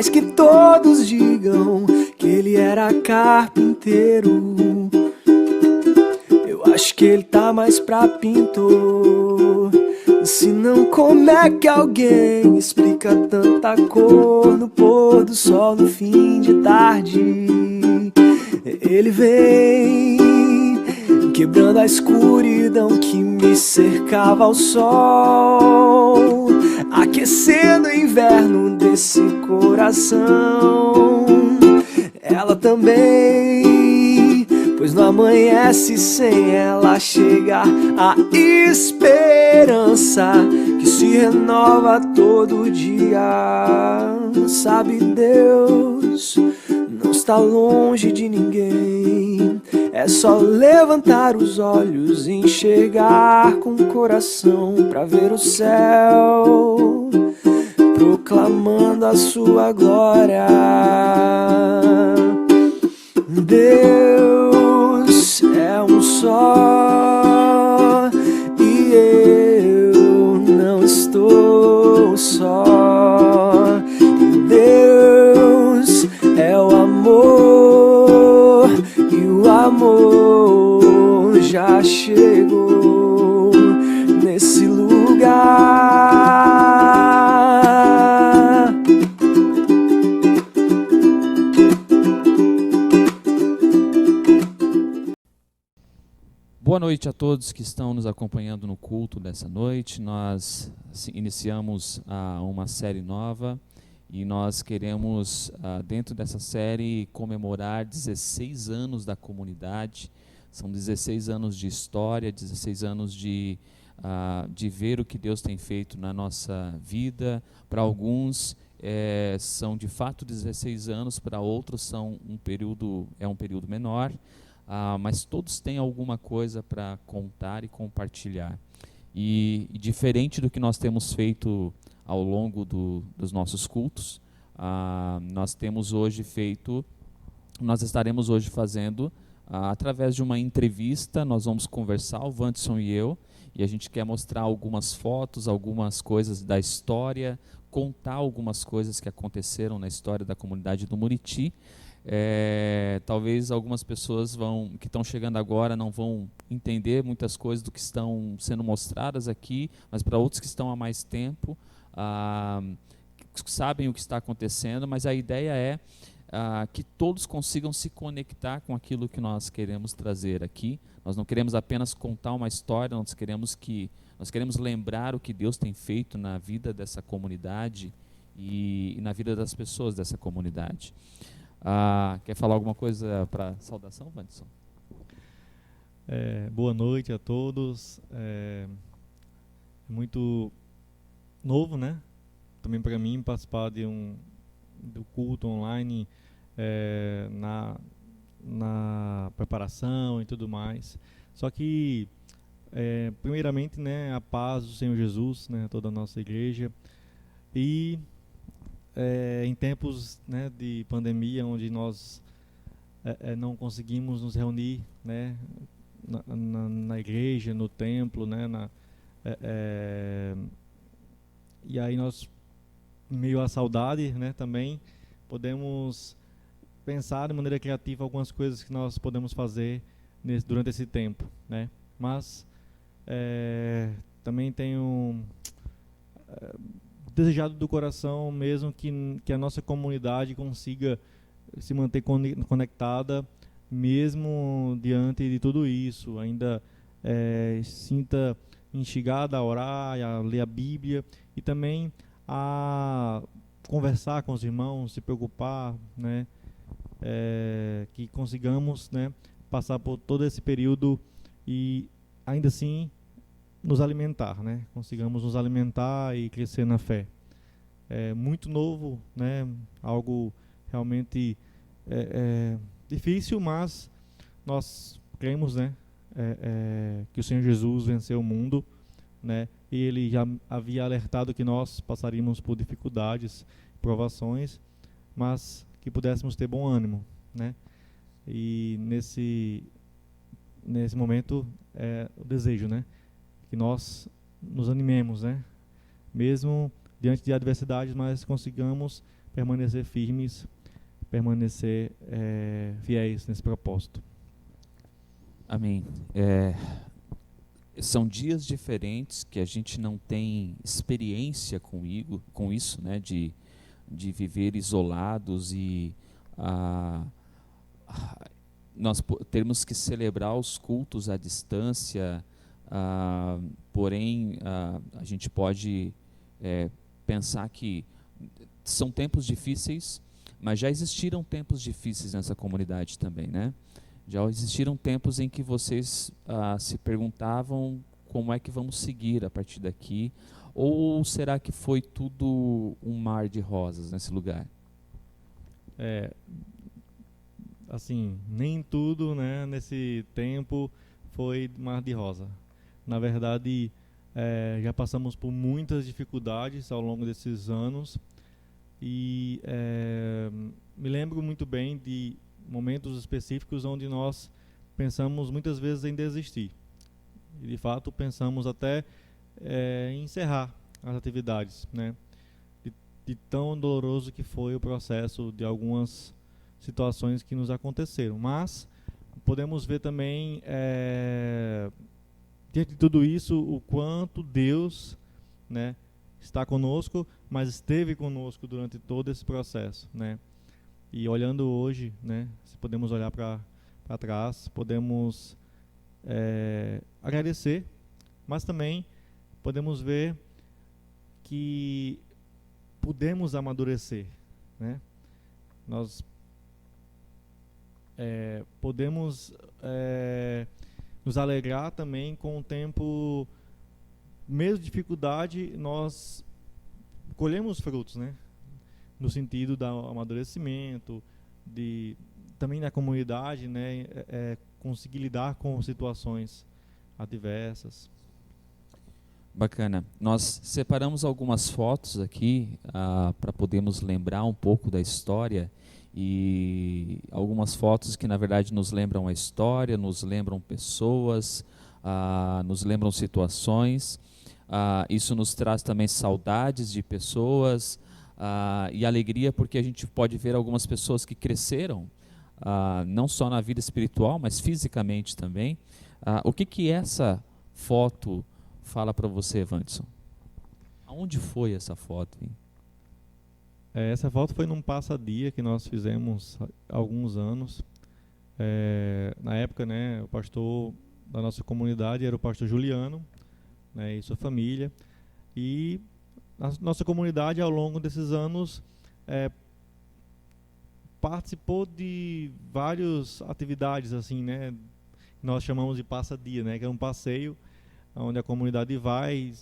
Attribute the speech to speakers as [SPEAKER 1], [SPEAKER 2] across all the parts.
[SPEAKER 1] mais que todos digam que ele era carpinteiro. Eu acho que ele tá mais pra pintor. Se não, como é que alguém explica tanta cor no pôr do sol no fim de tarde? Ele vem quebrando a escuridão que me cercava ao sol, aquecendo o inverno desse coração. Ela também, pois não amanhece sem ela chegar a esperança que se renova todo dia. Sabe, Deus não está longe de ninguém. É só levantar os olhos e enxergar com o coração pra ver o céu proclamando a sua glória. Deus é um só e eu não estou só. Deus é o amor e o amor já chegou nesse lugar.
[SPEAKER 2] Boa noite a todos que estão nos acompanhando no culto dessa noite. Nós iniciamos uma série nova e nós queremos, dentro dessa série, comemorar 16 anos da comunidade. São 16 anos de história, 16 anos de ver o que Deus tem feito na nossa vida. Para alguns são de fato 16 anos, para outros são um período menor. Mas todos têm alguma coisa para contar e compartilhar. E diferente do que nós temos feito ao longo dos nossos cultos, nós estaremos hoje fazendo, através de uma entrevista, nós vamos conversar, o Wanderson e eu, e a gente quer mostrar algumas fotos, algumas coisas da história, contar algumas coisas que aconteceram na história da comunidade do Muriti. Talvez algumas pessoas que estão chegando agora não vão entender muitas coisas do que estão sendo mostradas aqui, mas para outros que estão há mais tempo, sabem o que está acontecendo, mas a ideia é que todos consigam se conectar com aquilo que nós queremos trazer aqui. Nós não queremos apenas contar uma história, nós queremos lembrar o que Deus tem feito na vida dessa comunidade e na vida das pessoas dessa comunidade. Quer falar alguma coisa para saudação, Wanderson?
[SPEAKER 3] Boa noite a todos. Muito novo, né? Também para mim participar do culto online, na preparação e tudo mais. Só que, primeiramente, né, a paz do Senhor Jesus, né, toda a nossa igreja. E em tempos, né, de pandemia, onde nós não conseguimos nos reunir, né, na igreja, no templo, né, e aí nós, meio à saudade, né, também podemos pensar de maneira criativa algumas coisas que nós podemos fazer durante esse tempo, né? Mas também tenho desejado do coração mesmo que a nossa comunidade consiga se manter conectada mesmo diante de tudo isso, ainda sinta instigada a orar, a ler a Bíblia e também a conversar com os irmãos, se preocupar, né, que consigamos, né, passar por todo esse período e ainda assim nos alimentar, né, consigamos nos alimentar e crescer na fé. É muito novo, né, algo realmente difícil, mas nós cremos, né, que o Senhor Jesus venceu o mundo, né, e Ele já havia alertado que nós passaríamos por dificuldades, provações, mas que pudéssemos ter bom ânimo, né, e nesse momento o desejo, né, que nós nos animemos, né, mesmo diante de adversidades, mas consigamos permanecer firmes, permanecer fiéis nesse propósito.
[SPEAKER 2] Amém. São dias diferentes que a gente não tem experiência com isso, né, de viver isolados e nós termos que celebrar os cultos à distância, porém a gente pode pensar que são tempos difíceis, mas já existiram tempos difíceis nessa comunidade também, né? Já existiram tempos em que vocês se perguntavam como é que vamos seguir a partir daqui, ou será que foi tudo um mar de rosas nesse lugar?
[SPEAKER 3] Assim, nem tudo, né, nesse tempo foi mar de rosa. Na verdade, já passamos por muitas dificuldades ao longo desses anos e me lembro muito bem de momentos específicos onde nós pensamos muitas vezes em desistir. E de fato pensamos até em encerrar as atividades, né? De tão doloroso que foi o processo de algumas situações que nos aconteceram. Mas podemos ver também, diante de tudo isso, o quanto Deus, né, está conosco, mas esteve conosco durante todo esse processo, né? E olhando hoje, né, se podemos olhar para trás, podemos agradecer, mas também podemos ver que pudemos amadurecer, né? Nós podemos nos alegrar também com o tempo, mesmo de dificuldade, nós colhemos frutos, né? No sentido do amadurecimento, também na comunidade, né? Conseguir lidar com situações adversas.
[SPEAKER 2] Bacana. Nós separamos algumas fotos aqui para podermos lembrar um pouco da história, e algumas fotos que na verdade nos lembram a história, nos lembram pessoas, nos lembram situações. Isso nos traz também saudades de pessoas e alegria, porque a gente pode ver algumas pessoas que cresceram, não só na vida espiritual, mas fisicamente também. O que essa foto fala para você, Evanderson? Aonde foi essa foto, hein?
[SPEAKER 3] Essa foto foi num passa-dia que nós fizemos há alguns anos. Na época, né, o pastor da nossa comunidade era o pastor Juliano, né, e sua família. E a nossa comunidade, ao longo desses anos, participou de várias atividades, assim, né, nós chamamos de passa-dia, né, que é um passeio onde a comunidade vai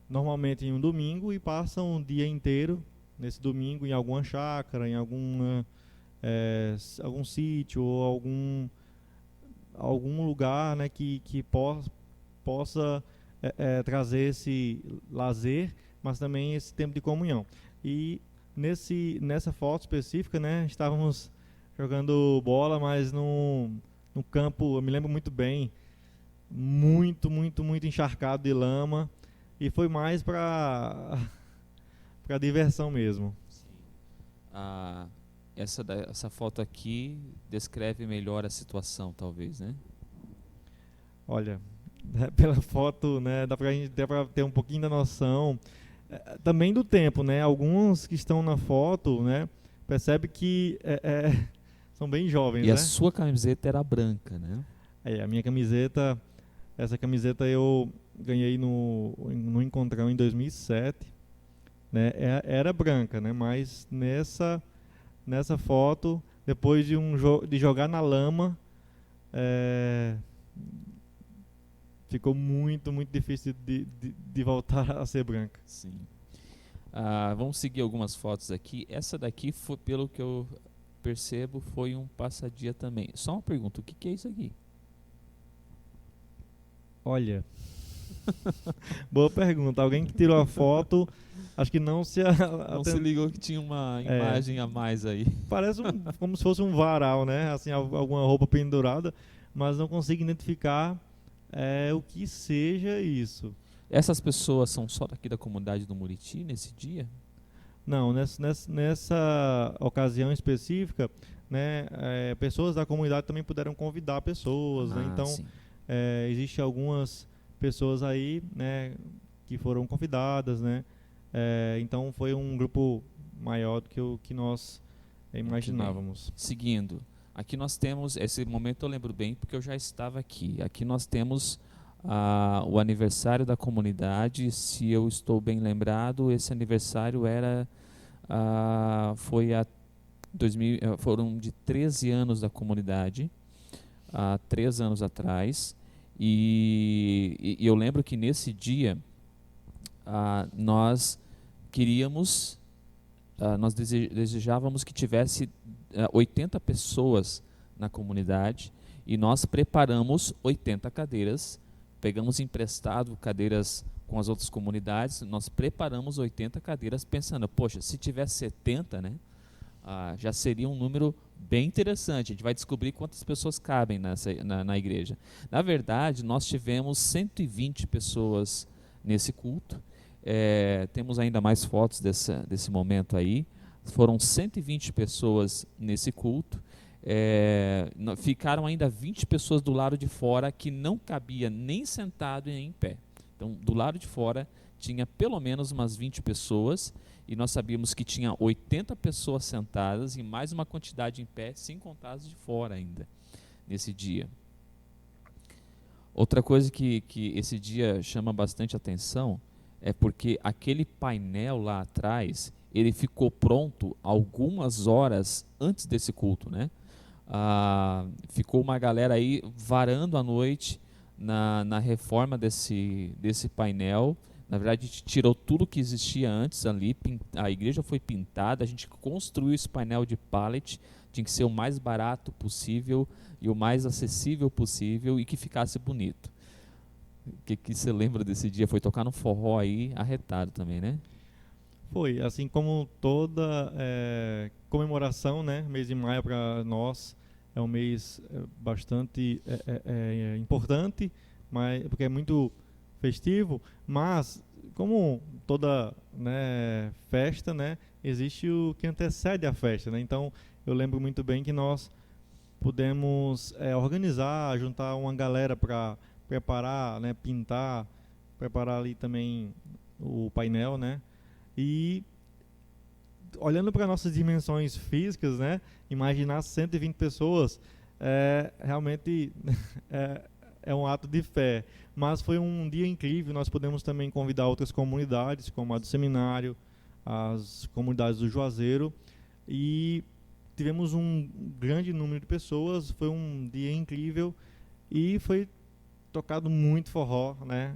[SPEAKER 3] normalmente em um domingo e passa um dia inteiro nesse domingo em alguma chácara, em algum sítio ou algum lugar, né, que possa trazer esse lazer, mas também esse tempo de comunhão. E nessa foto específica, né, estávamos jogando bola, mas no campo, eu me lembro muito bem, muito encharcado de lama, e foi mais para diversão mesmo.
[SPEAKER 2] Sim. Essa foto aqui descreve melhor a situação, talvez, né?
[SPEAKER 3] Olha, pela foto, né, dá para ter um pouquinho da noção também do tempo, né? Alguns que estão na foto, né, percebe que são bem jovens,
[SPEAKER 2] e
[SPEAKER 3] né?
[SPEAKER 2] a sua camiseta era branca, né?
[SPEAKER 3] A minha camiseta, essa camiseta eu ganhei no Encontrão em 2007, né? Era branca, né? Mas nessa foto, depois de jogar na lama, ficou muito difícil de voltar a ser branca.
[SPEAKER 2] Sim. Vamos seguir algumas fotos aqui. Essa daqui, pelo que eu percebo, foi um passadia também. Só uma pergunta, o que é isso aqui?
[SPEAKER 3] Olha, boa pergunta. Alguém que tirou a foto, acho que não se
[SPEAKER 2] ligou que tinha uma imagem a mais aí.
[SPEAKER 3] Parece como se fosse um varal, né? Assim, alguma roupa pendurada, mas não consigo identificar o que seja isso.
[SPEAKER 2] Essas pessoas são só daqui da comunidade do Muriti nesse dia?
[SPEAKER 3] Não, nessa ocasião específica, né, pessoas da comunidade também puderam convidar pessoas, né? Então,
[SPEAKER 2] Sim.
[SPEAKER 3] Existem algumas pessoas aí, né, que foram convidadas, né? Então foi um grupo maior do que o que nós imaginávamos.
[SPEAKER 2] Seguindo, aqui nós temos, esse momento eu lembro bem porque eu já estava aqui. Aqui nós temos o aniversário da comunidade. Se eu estou bem lembrado, esse aniversário foram de 13 anos da comunidade, há 3 anos atrás. E eu lembro que nesse dia nós queríamos, nós desejávamos que tivesse 80 pessoas na comunidade, e nós preparamos 80 cadeiras, pegamos emprestado cadeiras com as outras comunidades, nós preparamos 80 cadeiras pensando, poxa, se tivesse 70, né, já seria um número bem interessante. A gente vai descobrir quantas pessoas cabem na igreja. Na verdade, nós tivemos 120 pessoas nesse culto. Temos ainda mais fotos desse momento aí. Foram 120 pessoas nesse culto. Ficaram ainda 20 pessoas do lado de fora que não cabia nem sentado nem em pé. Então, do lado de fora tinha pelo menos umas 20 pessoas, e nós sabíamos que tinha 80 pessoas sentadas e mais uma quantidade em pé, sem contar as de fora ainda, nesse dia. Outra coisa que esse dia chama bastante atenção é porque aquele painel lá atrás, ele ficou pronto algumas horas antes desse culto, né? Ficou uma galera aí varando a noite na reforma desse painel. Na verdade, a gente tirou tudo que existia antes ali, a igreja foi pintada, a gente construiu esse painel de pallet, tinha que ser o mais barato possível e o mais acessível possível e que ficasse bonito. O que você lembra desse dia? Foi tocar no forró aí, arretado também, né?
[SPEAKER 3] Foi, assim como toda comemoração, né? Mês de maio para nós é um mês bastante importante, porque é muito festivo, mas como toda, né, festa, né, existe o que antecede a festa, né? Então eu lembro muito bem que nós pudemos organizar, juntar uma galera para preparar, né, pintar, preparar ali também o painel, né? E olhando para nossas dimensões físicas, né, imaginar 120 pessoas realmente é um ato de fé. Mas foi um dia incrível. Nós pudemos também convidar outras comunidades, como a do Seminário, as comunidades do Juazeiro, e tivemos um grande número de pessoas. Foi um dia incrível e foi tocado muito forró, né?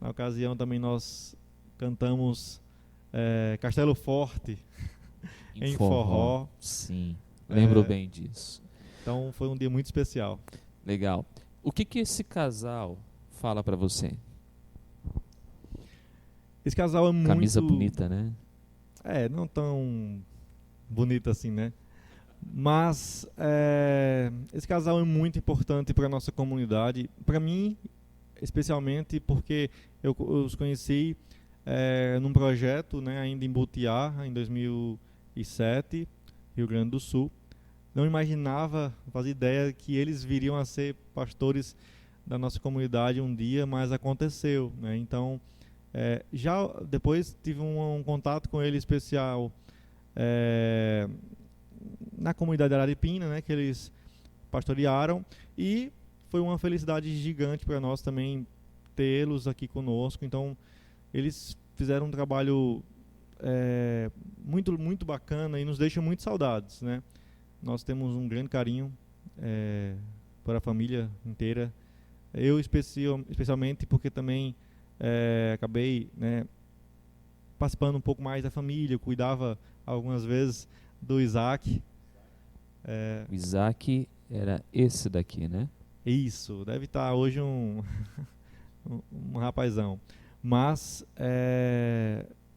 [SPEAKER 3] Na ocasião também nós cantamos Castelo Forte em forró.
[SPEAKER 2] Sim, lembro bem disso.
[SPEAKER 3] Então foi um dia muito especial.
[SPEAKER 2] Legal. O que esse casal fala pra você?
[SPEAKER 3] Esse casal é muito...
[SPEAKER 2] Camisa bonita, né?
[SPEAKER 3] Não tão bonita assim, né? Mas esse casal é muito importante para a nossa comunidade. Para mim, especialmente porque eu os conheci num projeto, né, ainda em Butiá, em 2007, Rio Grande do Sul. Não imaginava, não fazia ideia que eles viriam a ser pastores da nossa comunidade um dia, mas aconteceu, né? Então, já depois tive um contato com ele especial na comunidade de Araripina, né, que eles pastorearam, e foi uma felicidade gigante para nós também tê-los aqui conosco. Então, eles fizeram um trabalho muito, muito bacana e nos deixa muito saudades, né? Nós temos um grande carinho para a família inteira. Eu especialmente porque também acabei, né, participando um pouco mais da família. Eu cuidava algumas vezes do Isaac.
[SPEAKER 2] O Isaac era esse daqui, né?
[SPEAKER 3] Isso, deve estar hoje um rapazão. Mas,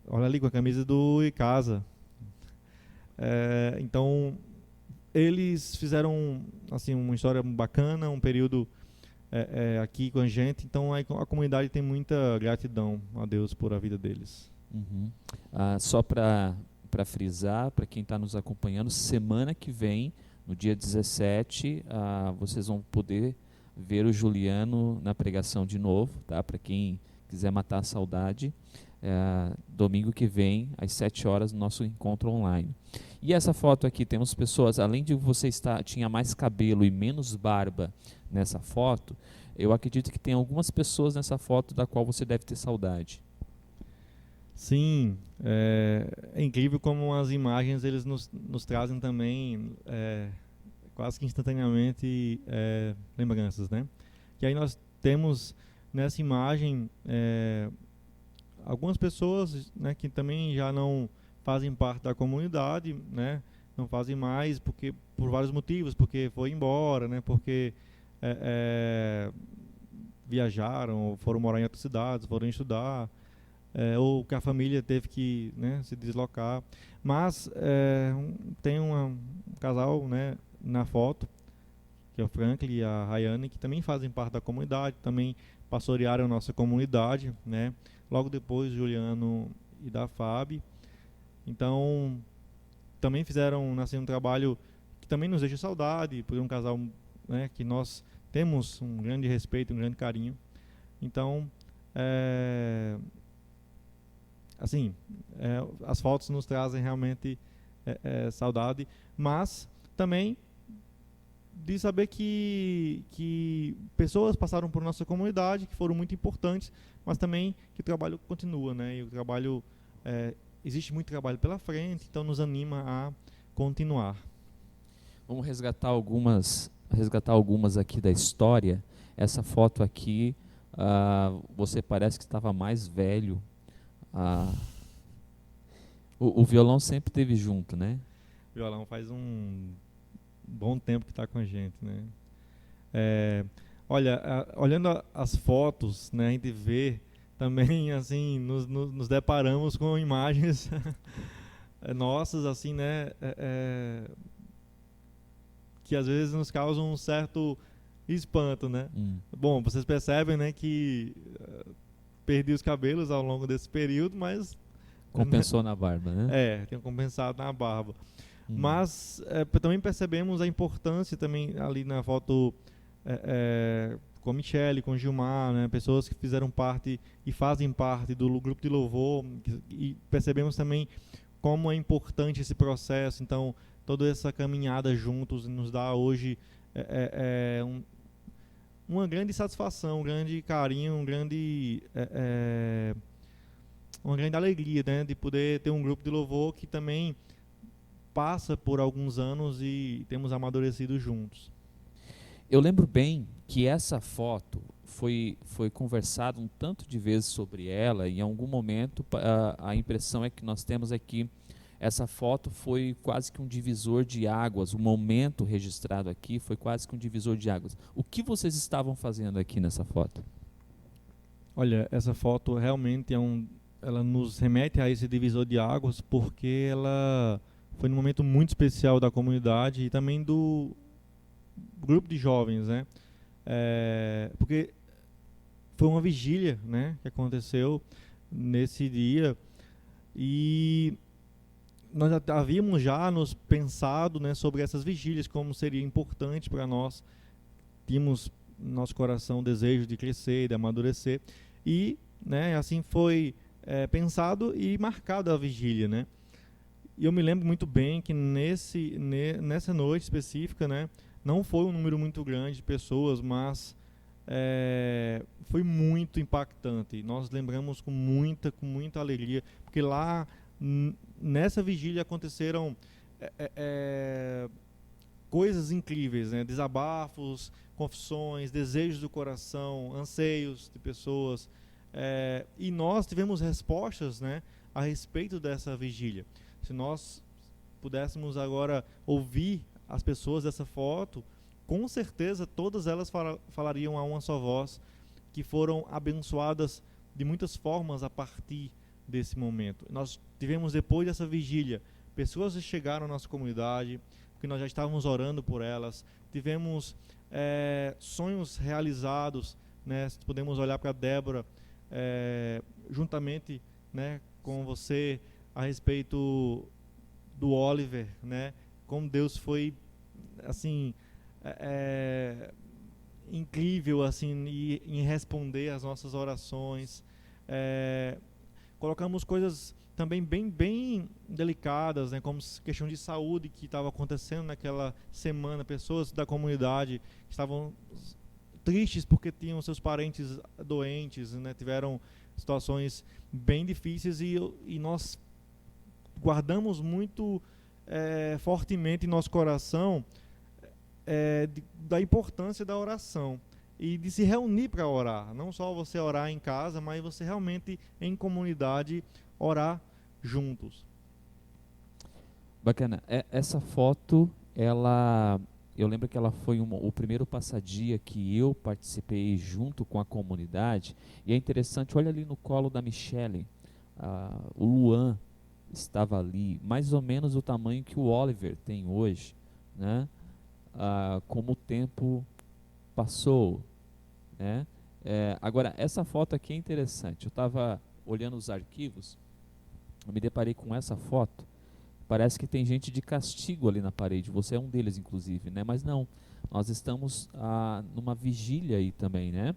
[SPEAKER 3] olha ali com a camisa do Icasa. Então, eles fizeram assim uma história bacana, um período aqui com a gente. Então a comunidade tem muita gratidão a Deus por a vida deles.
[SPEAKER 2] Só para para frisar, para quem está nos acompanhando, semana que vem, no dia 17, vocês vão poder ver o Juliano na pregação de novo, tá? Para quem quiser matar a saudade, domingo que vem, às 7 horas, no nosso encontro online. E essa foto aqui, temos pessoas, além de você tinha mais cabelo e menos barba nessa foto, eu acredito que tem algumas pessoas nessa foto da qual você deve ter saudade.
[SPEAKER 3] Sim, é incrível como as imagens eles nos trazem também quase que instantaneamente lembranças, né? Que aí nós temos nessa imagem algumas pessoas, né, que também já não fazem parte da comunidade, né? Não fazem mais por vários motivos, porque foi embora, né? Porque viajaram, foram morar em outras cidades, foram estudar, ou que a família teve que, né, se deslocar. Mas tem um casal, né, na foto, que é o Franklin e a Rayane, que também fazem parte da comunidade, também pastorearam a nossa comunidade, né? Logo depois, Juliano e da Fábio. Então, também fizeram um trabalho que também nos deixa saudade, por um casal, né, que nós temos um grande respeito, um grande carinho. Então, assim, as fotos nos trazem realmente saudade, mas também de saber que pessoas passaram por nossa comunidade, que foram muito importantes, mas também que o trabalho continua, né? E o trabalho, existe muito trabalho pela frente, então nos anima a continuar.
[SPEAKER 2] Vamos resgatar algumas aqui da história. Essa foto aqui, você parece que estava mais velho. O violão sempre esteve junto, né?
[SPEAKER 3] O violão faz um bom tempo que está com a gente, né? Olha, olhando as fotos, né, a gente vê também, assim, nos deparamos com imagens nossas, assim, né, que às vezes nos causam um certo espanto, né? Bom, vocês percebem, né, que perdi os cabelos ao longo desse período, mas
[SPEAKER 2] compensou na barba, né?
[SPEAKER 3] Tenho compensado na barba. Mas também percebemos a importância também ali na foto com a Michele, com o Gilmar, né, pessoas que fizeram parte e fazem parte do grupo de louvor, e percebemos também como é importante esse processo. Então, toda essa caminhada juntos nos dá hoje uma grande satisfação, um grande carinho, uma grande alegria, né, de poder ter um grupo de louvor que também passa por alguns anos e temos amadurecido juntos.
[SPEAKER 2] Eu lembro bem que essa foto foi conversado um tanto de vezes sobre ela, e em algum momento a impressão que nós temos é que essa foto foi quase que um divisor de águas. O momento registrado aqui foi quase que um divisor de águas. O que vocês estavam fazendo aqui nessa foto?
[SPEAKER 3] Olha, essa foto realmente ela nos remete a esse divisor de águas, porque ela foi num momento muito especial da comunidade e também do grupo de jovens, né? Porque foi uma vigília, né, que aconteceu nesse dia, e nós havíamos já nos pensado, né, sobre essas vigílias, como seria importante para nós. Tínhamos no nosso coração o desejo de crescer, de amadurecer, e, né, assim foi pensado e marcado a vigília, né? E eu me lembro muito bem que nessa noite específica, né, não foi um número muito grande de pessoas, mas foi muito impactante. Nós lembramos com muita alegria, porque lá nessa vigília aconteceram coisas incríveis, né? Desabafos, confissões, desejos do coração, anseios de pessoas, e nós tivemos respostas, né, a respeito dessa vigília. Se nós pudéssemos agora ouvir as pessoas dessa foto, com certeza todas elas falariam a uma só voz que foram abençoadas de muitas formas a partir desse momento. Nós tivemos, depois dessa vigília, pessoas que chegaram à nossa comunidade, porque nós já estávamos orando por elas. Tivemos sonhos realizados, né? Podemos olhar para a Débora juntamente, né, com você, a respeito do Oliver, né? Como Deus foi assim incrível assim em responder às nossas orações. Colocamos coisas também bem delicadas, né, como questão de saúde que estava acontecendo naquela semana, pessoas da comunidade que estavam tristes porque tinham seus parentes doentes, né, tiveram situações bem difíceis e nós guardamos muito fortemente em nosso coração da importância da oração e de se reunir para orar, não só você orar em casa, mas você realmente em comunidade orar juntos.
[SPEAKER 2] Bacana. Essa foto, eu lembro que ela foi o primeiro passadia que eu participei junto com a comunidade, e é interessante, olha ali no colo da Michele, o Luan estava ali, mais ou menos o tamanho que o Oliver tem hoje, né? Como o tempo passou, né? Agora, essa foto aqui é interessante, eu estava olhando os arquivos, eu me deparei com essa foto, parece que tem gente de castigo ali na parede, você é um deles inclusive, né? Mas não, nós estamos numa vigília aí também, né?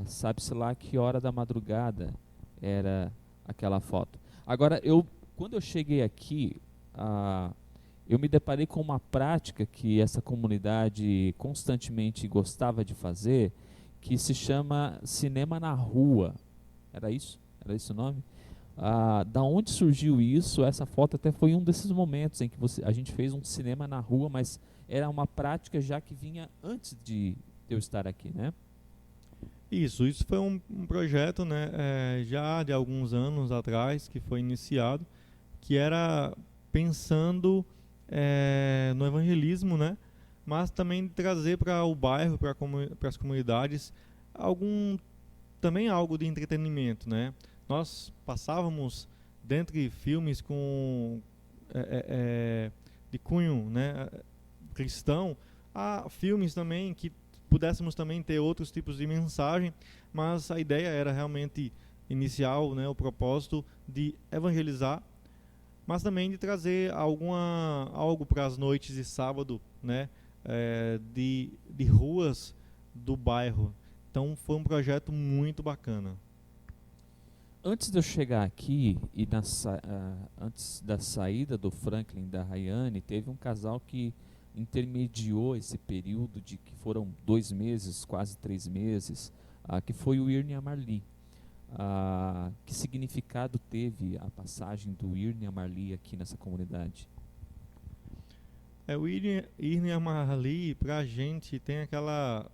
[SPEAKER 2] Sabe-se lá que hora da madrugada era aquela foto. Agora, quando eu cheguei aqui, eu me deparei com uma prática que essa comunidade constantemente gostava de fazer, que se chama cinema na rua. Era isso? Era esse o nome? Da onde surgiu isso? Essa foto até foi um desses momentos em que a gente fez um cinema na rua, mas era uma prática já que vinha antes de eu estar aqui, né?
[SPEAKER 3] Isso foi um projeto, né, já de alguns anos atrás, que foi iniciado, que era pensando no evangelismo, né, mas também trazer para o bairro, para as comunidades, também algo de entretenimento, né. Nós passávamos dentre filmes de cunho, né, cristão, a filmes também que pudéssemos também ter outros tipos de mensagem, mas a ideia era realmente inicial, né, o propósito de evangelizar, mas também de trazer algo para as noites de sábado, né, de ruas do bairro. Então foi um projeto muito bacana.
[SPEAKER 2] Antes de eu chegar aqui e antes da saída do Franklin e da Rayane, teve um casal que intermediou esse período de que foram 2 meses, quase 3 meses, que foi o Irne e a Marli. Que significado teve a passagem do Irne e a Marli aqui nessa comunidade?
[SPEAKER 3] O Irne e a Marli, pra gente, tem aquela...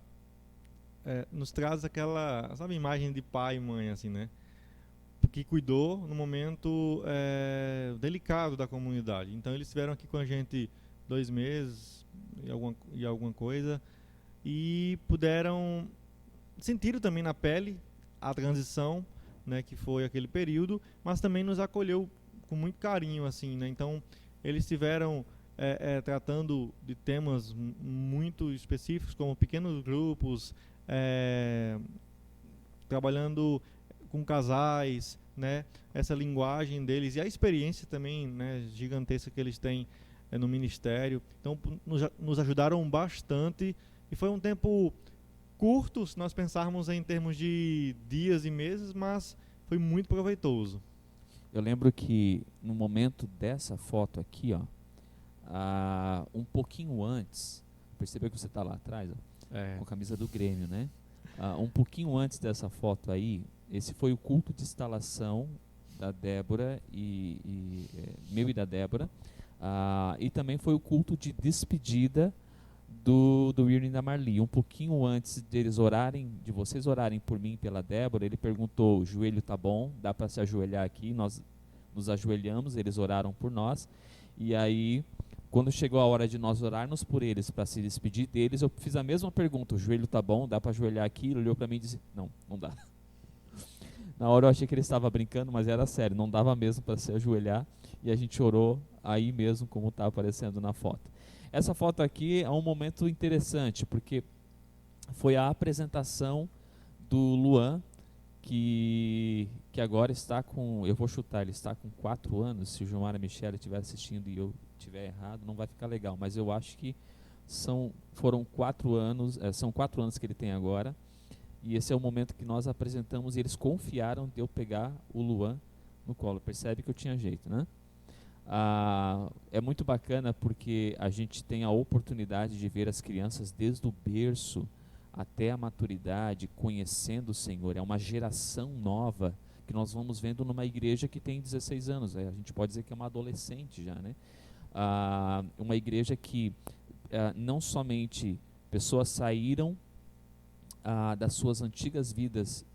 [SPEAKER 3] nos traz aquela, sabe, imagem de pai e mãe, assim, né? Que cuidou no momento delicado da comunidade. Então eles estiveram aqui com a gente 2 meses e alguma coisa, e puderam sentir também na pele a transição, né, que foi aquele período, mas também nos acolheu com muito carinho, assim, né? Então eles estiveram tratando de temas muito específicos, como pequenos grupos, trabalhando com casais, né, essa linguagem deles e a experiência também, né, gigantesca que eles têm no ministério. Então nos ajudaram bastante, e foi um tempo curto se nós pensarmos em termos de dias e meses, mas foi muito proveitoso.
[SPEAKER 2] Eu lembro que no momento dessa foto aqui, ó, um pouquinho antes, percebeu que você está lá atrás, ó, com a camisa do Grêmio, né? Um pouquinho antes dessa foto aí, esse foi o culto de instalação da Débora meu e da Débora, e também foi o culto de despedida do Irne e da Marli. Um pouquinho antes deles orarem, de vocês orarem por mim e pela Débora, ele perguntou: o joelho tá bom? Dá para se ajoelhar aqui? Nós nos ajoelhamos, eles oraram por nós, e aí quando chegou a hora de nós orarmos por eles para se despedir deles, eu fiz a mesma pergunta: o joelho tá bom? Dá para ajoelhar aqui? Ele olhou para mim e disse: não dá. Na hora eu achei que ele estava brincando, mas era sério, não dava mesmo para se ajoelhar, e a gente orou aí mesmo, como está aparecendo na foto. Essa foto aqui é um momento interessante, porque foi a apresentação do Luan que agora está com, eu vou chutar, ele está com 4 anos. Se o Gilmar e a Michelle estiver assistindo e eu estiver errado, não vai ficar legal, mas eu acho que foram 4 anos, são 4 anos que ele tem agora, e esse é o momento que nós apresentamos, e eles confiaram de eu pegar o Luan no colo. Percebe que eu tinha jeito, né? É muito bacana porque a gente tem a oportunidade de ver as crianças desde o berço até a maturidade, conhecendo o Senhor. É uma geração nova que nós vamos vendo numa igreja que tem 16 anos. A gente pode dizer que é uma adolescente já, né? Uma igreja que não somente pessoas saíram das suas antigas vidas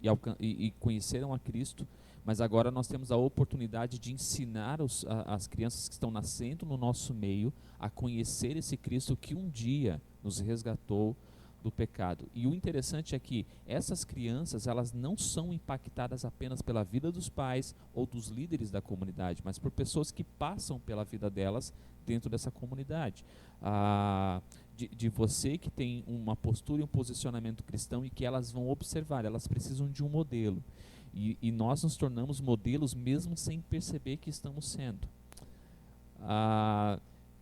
[SPEAKER 2] e conheceram a Cristo, mas agora nós temos a oportunidade de ensinar as crianças que estão nascendo no nosso meio a conhecer esse Cristo que um dia nos resgatou do pecado. E o interessante é que essas crianças, elas não são impactadas apenas pela vida dos pais ou dos líderes da comunidade, mas por pessoas que passam pela vida delas dentro dessa comunidade. De você que tem uma postura e um posicionamento cristão e que elas vão observar, elas precisam de um modelo. E nós nos tornamos modelos mesmo sem perceber que estamos sendo.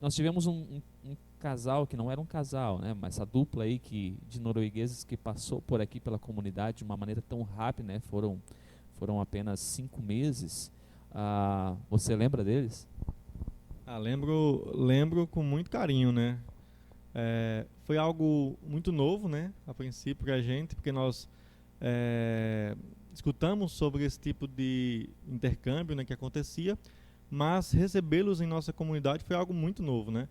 [SPEAKER 2] Nós tivemos um casal, que não era um casal, né, mas essa dupla aí de noruegueses que passou por aqui pela comunidade de uma maneira tão rápida, né, foram apenas 5 meses. Você lembra deles?
[SPEAKER 3] Lembro com muito carinho, né? Foi algo muito novo, né, a princípio para a gente, porque nós escutamos sobre esse tipo de intercâmbio, né, que acontecia, mas recebê-los em nossa comunidade foi algo muito novo, né?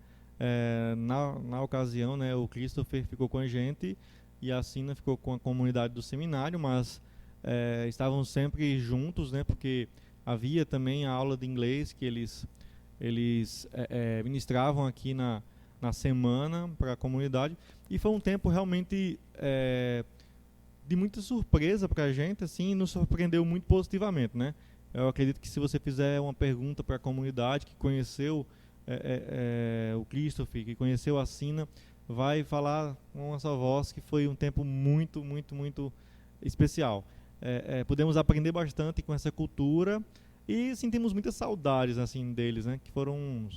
[SPEAKER 3] Na ocasião, né, o Christopher ficou com a gente e a Sina ficou com a comunidade do seminário, mas estavam sempre juntos, né, porque havia também a aula de inglês que eles ministravam aqui na semana para a comunidade, e foi um tempo realmente de muita surpresa para a gente, assim, e nos surpreendeu muito positivamente, né? Eu acredito que se você fizer uma pergunta para a comunidade que conheceu o Christopher, que conheceu a Sina, vai falar com a sua voz que foi um tempo muito, muito, muito especial. Pudemos aprender bastante com essa cultura e sentimos muitas saudades, assim, deles, né? Que foram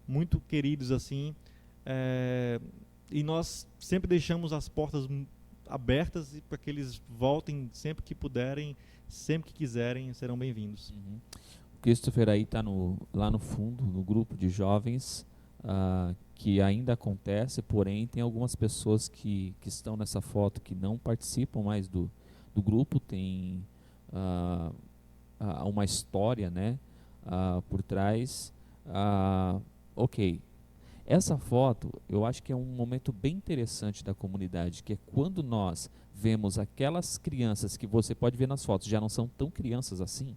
[SPEAKER 3] muito queridos, assim, e nós sempre deixamos as portas abertas para que eles voltem sempre que puderem, sempre que quiserem, serão bem-vindos.
[SPEAKER 2] Uhum. O Christopher aí está lá no fundo, no grupo de jovens, que ainda acontece, porém tem algumas pessoas que estão nessa foto que não participam mais do grupo, tem uma história, né, por trás. Ok. Essa foto, eu acho que é um momento bem interessante da comunidade, que é quando nós vemos aquelas crianças que você pode ver nas fotos, já não são tão crianças assim,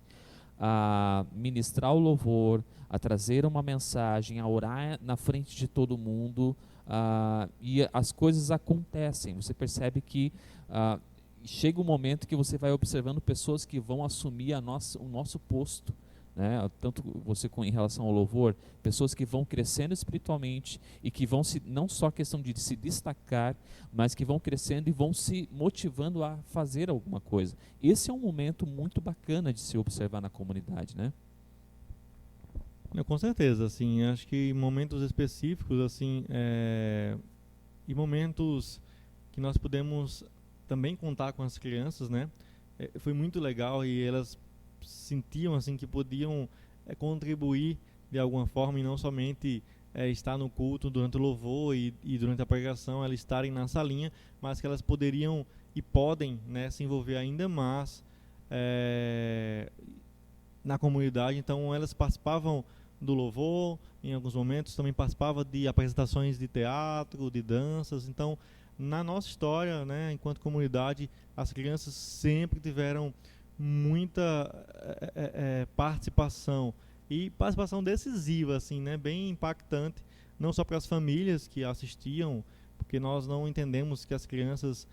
[SPEAKER 2] a ministrar o louvor, a trazer uma mensagem, a orar na frente de todo mundo, e as coisas acontecem. Você percebe que chega um momento que você vai observando pessoas que vão assumir o nosso posto, né? Tanto você em relação ao louvor, pessoas que vão crescendo espiritualmente e que vão não só questão de se destacar, mas que vão crescendo e vão se motivando a fazer alguma coisa. Esse é um momento muito bacana de se observar na comunidade, né?
[SPEAKER 3] Com certeza, assim, acho que em momentos específicos, assim, e momentos que nós podemos também contar com as crianças, né? Foi muito legal e elas sentiam, assim, que podiam contribuir de alguma forma e não somente estar no culto durante o louvor e durante a pregação, elas estarem na salinha, mas que elas poderiam e podem, né, se envolver ainda mais na comunidade. Então elas participavam do louvor, em alguns momentos também participavam de apresentações de teatro, de danças. Então, na nossa história, né, enquanto comunidade, as crianças sempre tiveram muita participação, e participação decisiva, assim, né, bem impactante, não só para as famílias que assistiam, porque nós não entendemos que as crianças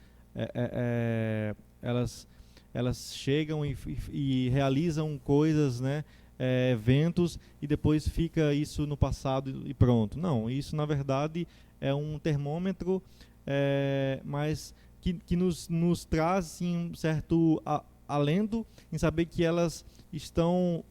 [SPEAKER 3] elas chegam e realizam coisas, né, eventos, e depois fica isso no passado e pronto. Não, isso na verdade é um termômetro, mas que nos traz, assim, um certo alento em saber que elas estão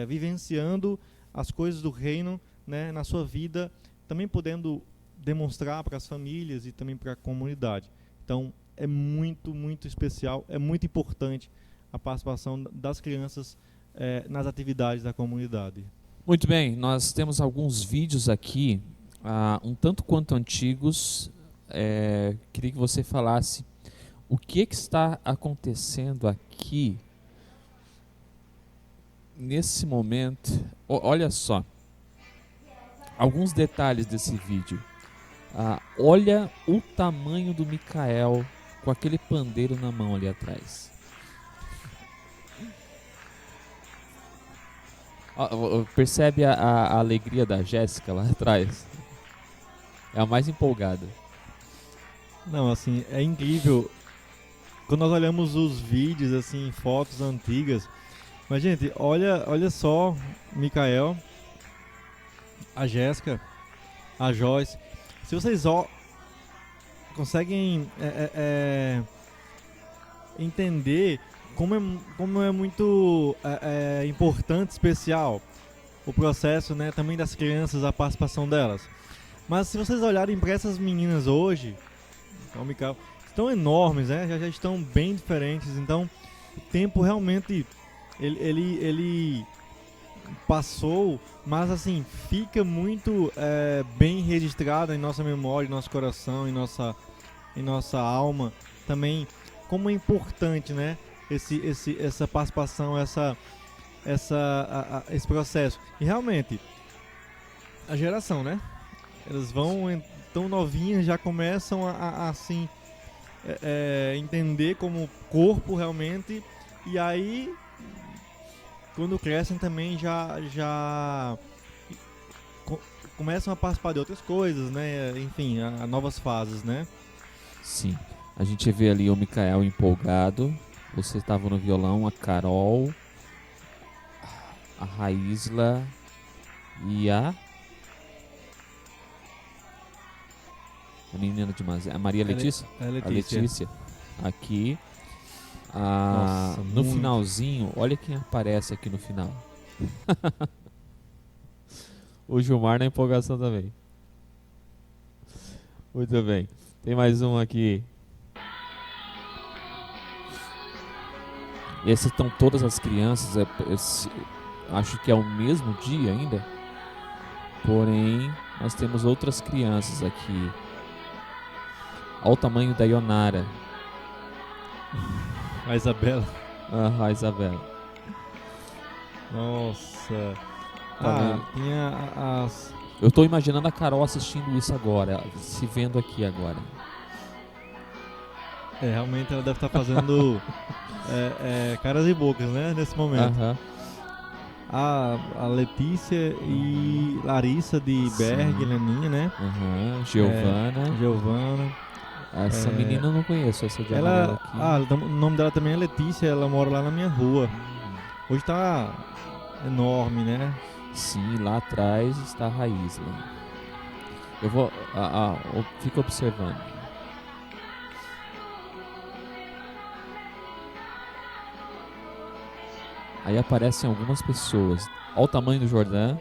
[SPEAKER 3] vivenciando as coisas do reino, né, na sua vida, também podendo demonstrar para as famílias e também para a comunidade. Então, é muito, muito especial, é muito importante a participação das crianças nas atividades da comunidade.
[SPEAKER 2] Muito bem, nós temos alguns vídeos aqui, um tanto quanto antigos. Queria que você falasse o que está acontecendo aqui nesse momento. Olha só, alguns detalhes desse vídeo. Olha o tamanho do Micael com aquele pandeiro na mão ali atrás. Percebe a alegria da Jéssica lá atrás? É a mais empolgada.
[SPEAKER 3] Não, assim, é incrível. Quando nós olhamos os vídeos, assim, fotos antigas. Mas, gente, olha só, Micael, a Jéssica, a Joyce. Se vocês conseguem entender como é muito importante, especial o processo, né, também das crianças, a participação delas. Mas se vocês olharem para essas meninas hoje, então, Micael, estão enormes, né, já estão bem diferentes. Então, o tempo realmente ele passou, mas assim, fica muito bem registrado em nossa memória, em nosso coração, em nossa alma também, como é importante, né, essa participação, esse processo. E realmente, a geração, né, elas vão tão novinhas, já começam a assim, entender como corpo realmente, e aí quando crescem também já começam a participar de outras coisas, né? Enfim, a novas fases, né?
[SPEAKER 2] Sim, a gente vê ali o Micael empolgado. Você estava no violão, a Carol, a Raísla e a menina de Mazé, a Maria Letícia?
[SPEAKER 3] A
[SPEAKER 2] A Letícia. Aqui.
[SPEAKER 3] Nossa,
[SPEAKER 2] no
[SPEAKER 3] muito.
[SPEAKER 2] finalzinho, olha quem aparece aqui no final. O Gilmar na empolgação também. Muito bem. Tem mais um aqui. E esses estão todas as crianças. Acho que é o mesmo dia ainda. Porém, nós temos outras crianças aqui. Olha o tamanho da Ionara.
[SPEAKER 3] A Isabela.
[SPEAKER 2] A Isabela.
[SPEAKER 3] Nossa.
[SPEAKER 2] Tá
[SPEAKER 3] Tinha as...
[SPEAKER 2] Eu estou imaginando a Carol assistindo isso agora, se vendo aqui agora.
[SPEAKER 3] realmente ela deve estar fazendo caras e bocas, né? Nesse momento.
[SPEAKER 2] Aham.
[SPEAKER 3] A Letícia e Larissa de Berg, Leninha, né?
[SPEAKER 2] Aham. Giovana.
[SPEAKER 3] Giovana.
[SPEAKER 2] Essa menina eu não conheço, essa de amarelo aqui.
[SPEAKER 3] O nome dela também é Letícia, ela mora lá na minha rua. Hoje tá enorme, né?
[SPEAKER 2] Sim, lá atrás está a Raísla. Eu vou. Fica observando. Aí aparecem algumas pessoas. Olha o tamanho do Jordão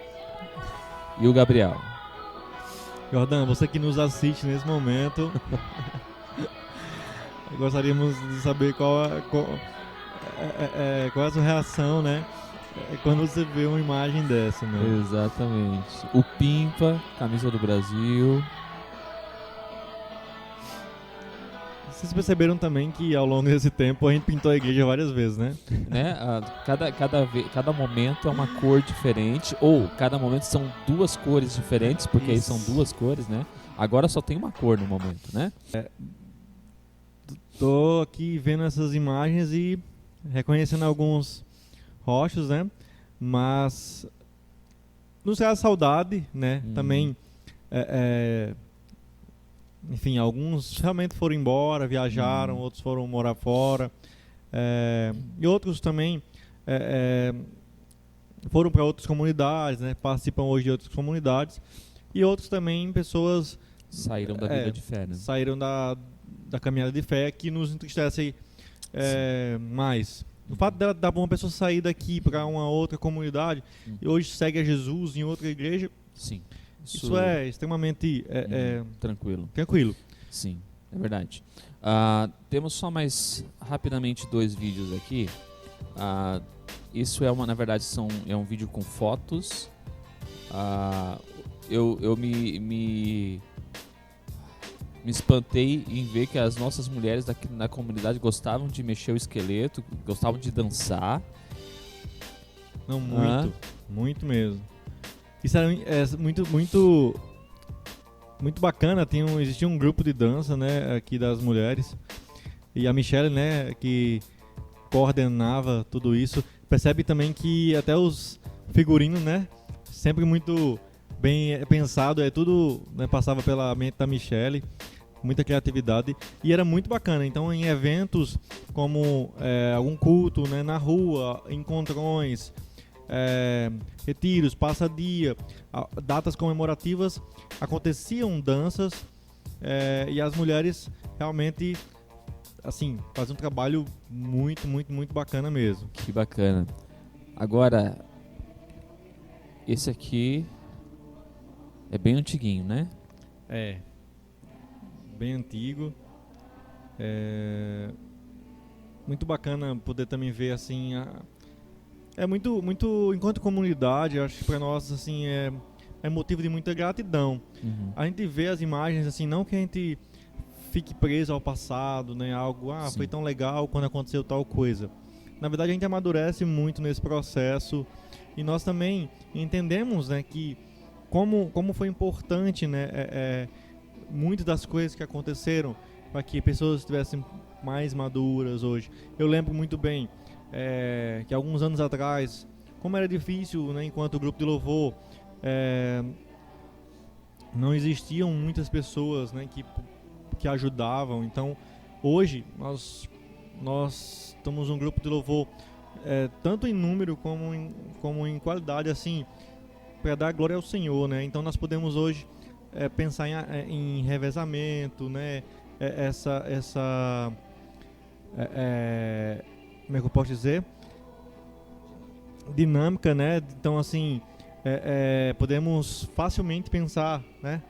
[SPEAKER 2] e o Gabriel.
[SPEAKER 3] Jordão, você que nos assiste nesse momento, gostaríamos de saber qual é a sua reação, né? Quando você vê uma imagem dessa, né?
[SPEAKER 2] Exatamente. O Pimpa, camisa do Brasil.
[SPEAKER 3] Vocês perceberam também que ao longo desse tempo a gente pintou a igreja várias vezes, né?
[SPEAKER 2] Né? Cada momento é uma cor diferente, ou cada momento são duas cores diferentes, porque aí são duas cores, né? Agora só tem uma cor no momento, né?
[SPEAKER 3] Tô aqui vendo essas imagens e reconhecendo alguns rostos, né? Mas nos traz saudade, né? Também, enfim, alguns realmente foram embora, viajaram, outros foram morar fora, e outros também foram para outras comunidades, né? Participam hoje de outras comunidades, e outros também pessoas
[SPEAKER 2] saíram da vida de fé, né?
[SPEAKER 3] Saíram da caminhada de fé, que nos entristece mais. O fato da uma pessoa sair daqui para uma outra comunidade e hoje segue a Jesus em outra igreja,
[SPEAKER 2] Sim.
[SPEAKER 3] isso é extremamente
[SPEAKER 2] tranquilo. Sim, é verdade. Temos só mais rapidamente 2 vídeos aqui. Isso na verdade é um vídeo com fotos. Eu me espantei em ver que as nossas mulheres na comunidade gostavam de mexer o esqueleto, gostavam de dançar.
[SPEAKER 3] Não, muito mesmo. Isso é muito bacana. Existia um grupo de dança, né, aqui das mulheres, e a Michelle, né, que coordenava tudo isso. Percebe também que até os figurinos, né, sempre muito bem pensado, tudo, né, passava pela mente da Michelle, muita criatividade, e era muito bacana. Então, em eventos como algum culto, né, na rua, encontrões, retiros, passa-dia, datas comemorativas, aconteciam danças, e as mulheres realmente, assim, fazem um trabalho muito bacana mesmo.
[SPEAKER 2] Que bacana. Agora, esse aqui é bem antiguinho, né?
[SPEAKER 3] Bem antigo. Muito bacana poder também ver, assim, muito enquanto comunidade, acho que para nós, assim, é motivo de muita gratidão.
[SPEAKER 2] Uhum.
[SPEAKER 3] A gente vê as imagens, assim, não que a gente fique preso ao passado, né? Algo, foi tão legal quando aconteceu tal coisa. Na verdade, a gente amadurece muito nesse processo, e nós também entendemos, né, que como foi importante, né, muitas das coisas que aconteceram para que pessoas estivessem mais maduras hoje. Eu lembro muito bem que alguns anos atrás, como era difícil, né, enquanto grupo de louvor, não existiam muitas pessoas, né, que ajudavam. Então, hoje nós estamos um grupo de louvor tanto em número como em qualidade, assim, para dar glória ao Senhor, né? Então nós podemos hoje pensar em revezamento, né? Como é que eu posso dizer? Dinâmica, né? Então, assim, podemos facilmente pensar, né,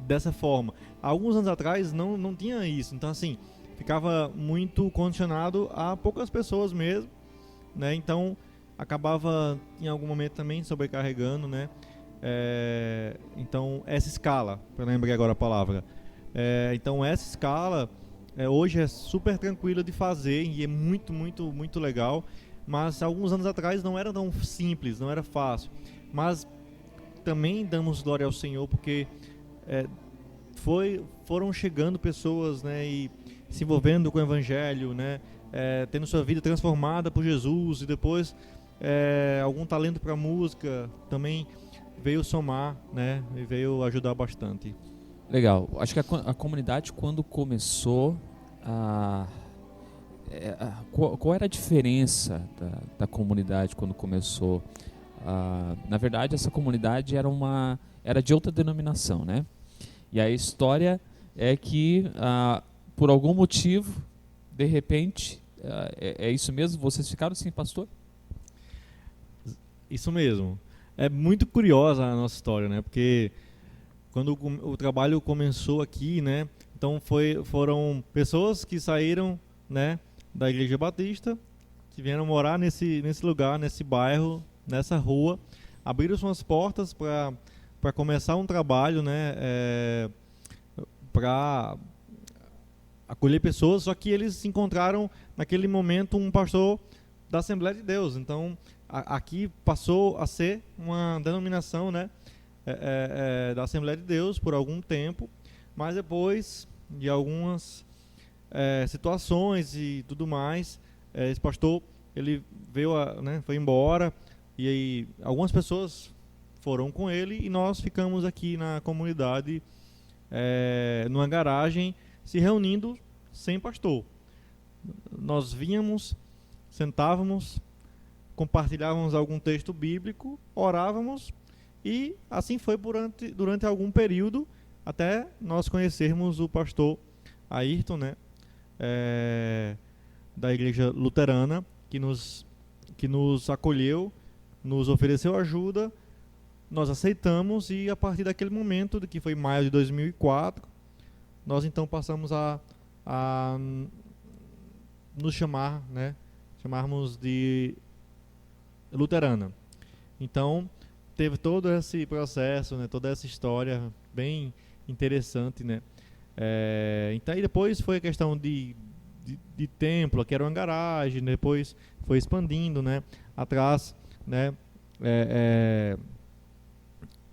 [SPEAKER 3] dessa forma. Alguns anos atrás não tinha isso, então, assim, ficava muito condicionado a poucas pessoas mesmo, né? Então acabava em algum momento também sobrecarregando, né? Então essa escala, eu lembrei agora a palavra, então essa escala hoje é super tranquila de fazer e é muito legal, mas alguns anos atrás não era tão simples, não era fácil, mas também damos glória ao Senhor porque foram chegando pessoas, né, e se envolvendo com o Evangelho, né, tendo sua vida transformada por Jesus, e depois algum talento para música também veio somar, né, e veio ajudar bastante.
[SPEAKER 2] Legal. Acho que a comunidade, quando começou, qual era a diferença da comunidade quando começou? Na verdade, essa comunidade era de outra denominação, né? E a história é que, por algum motivo, de repente, é isso mesmo? Vocês ficaram sem pastor?
[SPEAKER 3] Isso mesmo. É muito curiosa a nossa história, né? Porque quando o trabalho começou aqui, né? Então foram pessoas que saíram, né, da Igreja Batista, que vieram morar nesse lugar, nesse bairro, nessa rua, abriram suas portas para começar um trabalho, né? Para acolher pessoas, só que eles encontraram naquele momento um pastor da Assembleia de Deus. Então aqui passou a ser uma denominação, né, da Assembleia de Deus por algum tempo, mas depois de algumas situações e tudo mais, esse pastor ele veio, né, foi embora, e aí algumas pessoas foram com ele e nós ficamos aqui na comunidade, numa garagem, se reunindo sem pastor. Nós vínhamos, sentávamos, compartilhávamos algum texto bíblico, orávamos, e assim foi durante algum período, até nós conhecermos o pastor Ayrton, né? da igreja luterana, que nos acolheu, nos ofereceu ajuda, nós aceitamos, e a partir daquele momento, que foi maio de 2004, nós então passamos a nos chamarmos de luterana. Então, teve todo esse processo, né, toda essa história bem interessante, né? Então, e depois foi a questão de templo, que era uma garagem, depois foi expandindo, né? Atrás, né?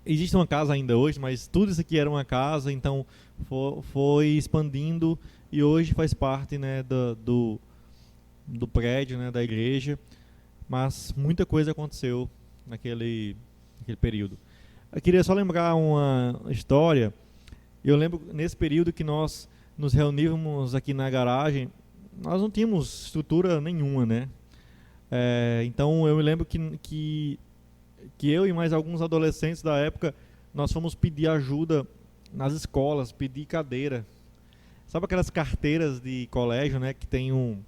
[SPEAKER 3] Existe uma casa ainda hoje, mas tudo isso aqui era uma casa, então foi expandindo, e hoje faz parte, né, do prédio, né, da igreja, mas muita coisa aconteceu naquele período. Eu queria só lembrar uma história. Eu lembro nesse período que nós nos reunívamos aqui na garagem, nós não tínhamos estrutura nenhuma, né? Então eu me lembro que eu e mais alguns adolescentes da época, nós fomos pedir ajuda nas escolas, pedir cadeira. Sabe aquelas carteiras de colégio, né, que tem um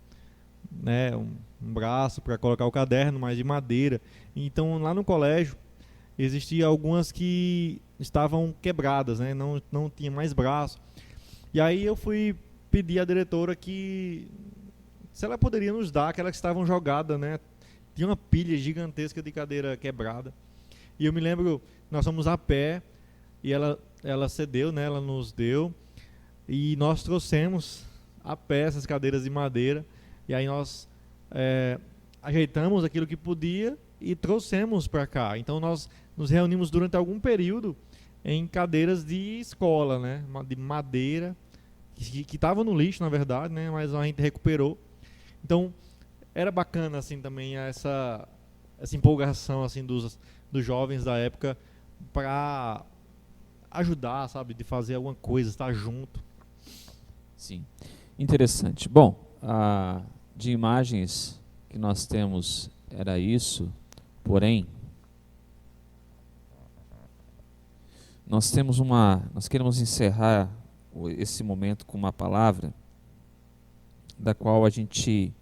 [SPEAKER 3] braço para colocar o caderno, mas de madeira. Então lá no colégio existia algumas que estavam quebradas, né, não tinha mais braço. E aí eu fui pedir à diretora que se ela poderia nos dar aquelas que estavam jogadas, né? Tinha uma pilha gigantesca de cadeira quebrada. E eu me lembro, nós fomos a pé, e ela cedeu, né? Ela nos deu, e nós trouxemos a pé essas cadeiras de madeira, e aí nós ajeitamos aquilo que podia e trouxemos para cá. Então nós nos reunimos durante algum período em cadeiras de escola, né? De madeira, que estava no lixo, na verdade, né? Mas a gente recuperou. Então era bacana assim também essa empolgação assim dos jovens da época para ajudar, sabe, de fazer alguma coisa, estar junto.
[SPEAKER 2] Sim, interessante. Bom, de imagens que nós temos era isso, porém nós queremos encerrar esse momento com uma palavra da qual a gente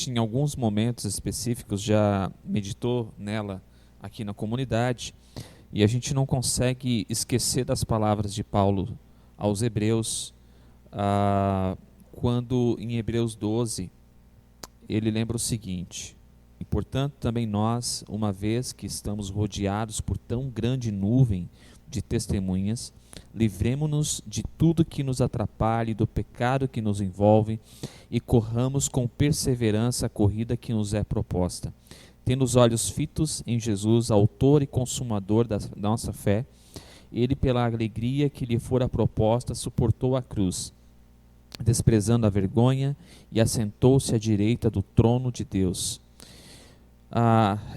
[SPEAKER 2] em alguns momentos específicos já meditou nela aqui na comunidade, e a gente não consegue esquecer das palavras de Paulo aos Hebreus, quando em Hebreus 12 ele lembra o seguinte: e portanto também nós, uma vez que estamos rodeados por tão grande nuvem de testemunhas, livremo-nos de tudo que nos atrapalhe, do pecado que nos envolve, e corramos com perseverança a corrida que nos é proposta, tendo os olhos fitos em Jesus, autor e consumador da nossa fé. Ele, pela alegria que lhe fora proposta, suportou a cruz, desprezando a vergonha, e assentou-se à direita do trono de Deus.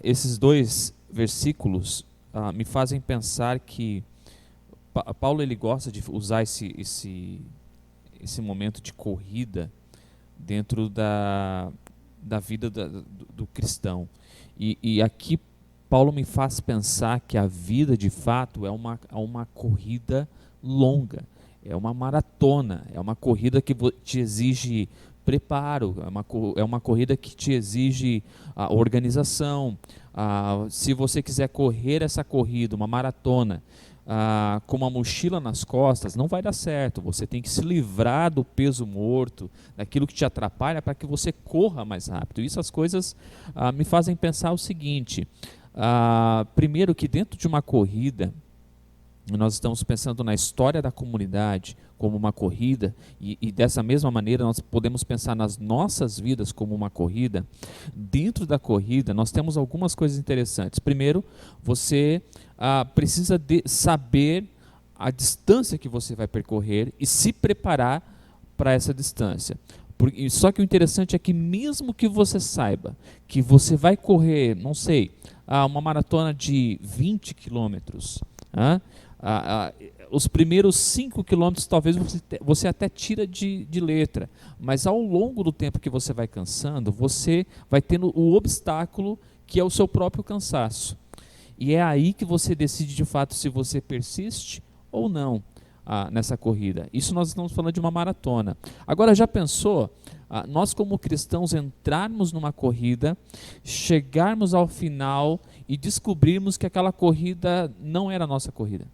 [SPEAKER 2] Esses dois versículos me fazem pensar que Paulo ele gosta de usar esse momento de corrida dentro da vida do cristão. E aqui Paulo me faz pensar que a vida de fato é uma corrida longa, é uma maratona, é uma corrida que te exige preparo, é uma corrida que te exige organização. Se você quiser correr essa corrida, uma maratona, com uma mochila nas costas, não vai dar certo. Você tem que se livrar do peso morto, daquilo que te atrapalha, para que você corra mais rápido. Isso, as coisas me fazem pensar o seguinte: primeiro, que dentro de uma corrida, nós estamos pensando na história da comunidade como uma corrida, e dessa mesma maneira nós podemos pensar nas nossas vidas como uma corrida. Dentro da corrida nós temos algumas coisas interessantes. Primeiro, você precisa saber a distância que você vai percorrer e se preparar para essa distância. Só que o interessante é que mesmo que você saiba que você vai correr, não sei, uma maratona de 20 quilômetros, os primeiros 5 quilômetros talvez você até tira de letra, mas ao longo do tempo que você vai cansando, você vai tendo o obstáculo que é o seu próprio cansaço. E é aí que você decide de fato se você persiste ou não. nessa corrida. Isso nós estamos falando de uma maratona. Agora, já pensou, nós como cristãos entrarmos numa corrida, chegarmos ao final e descobrirmos que aquela corrida não era a nossa corrida?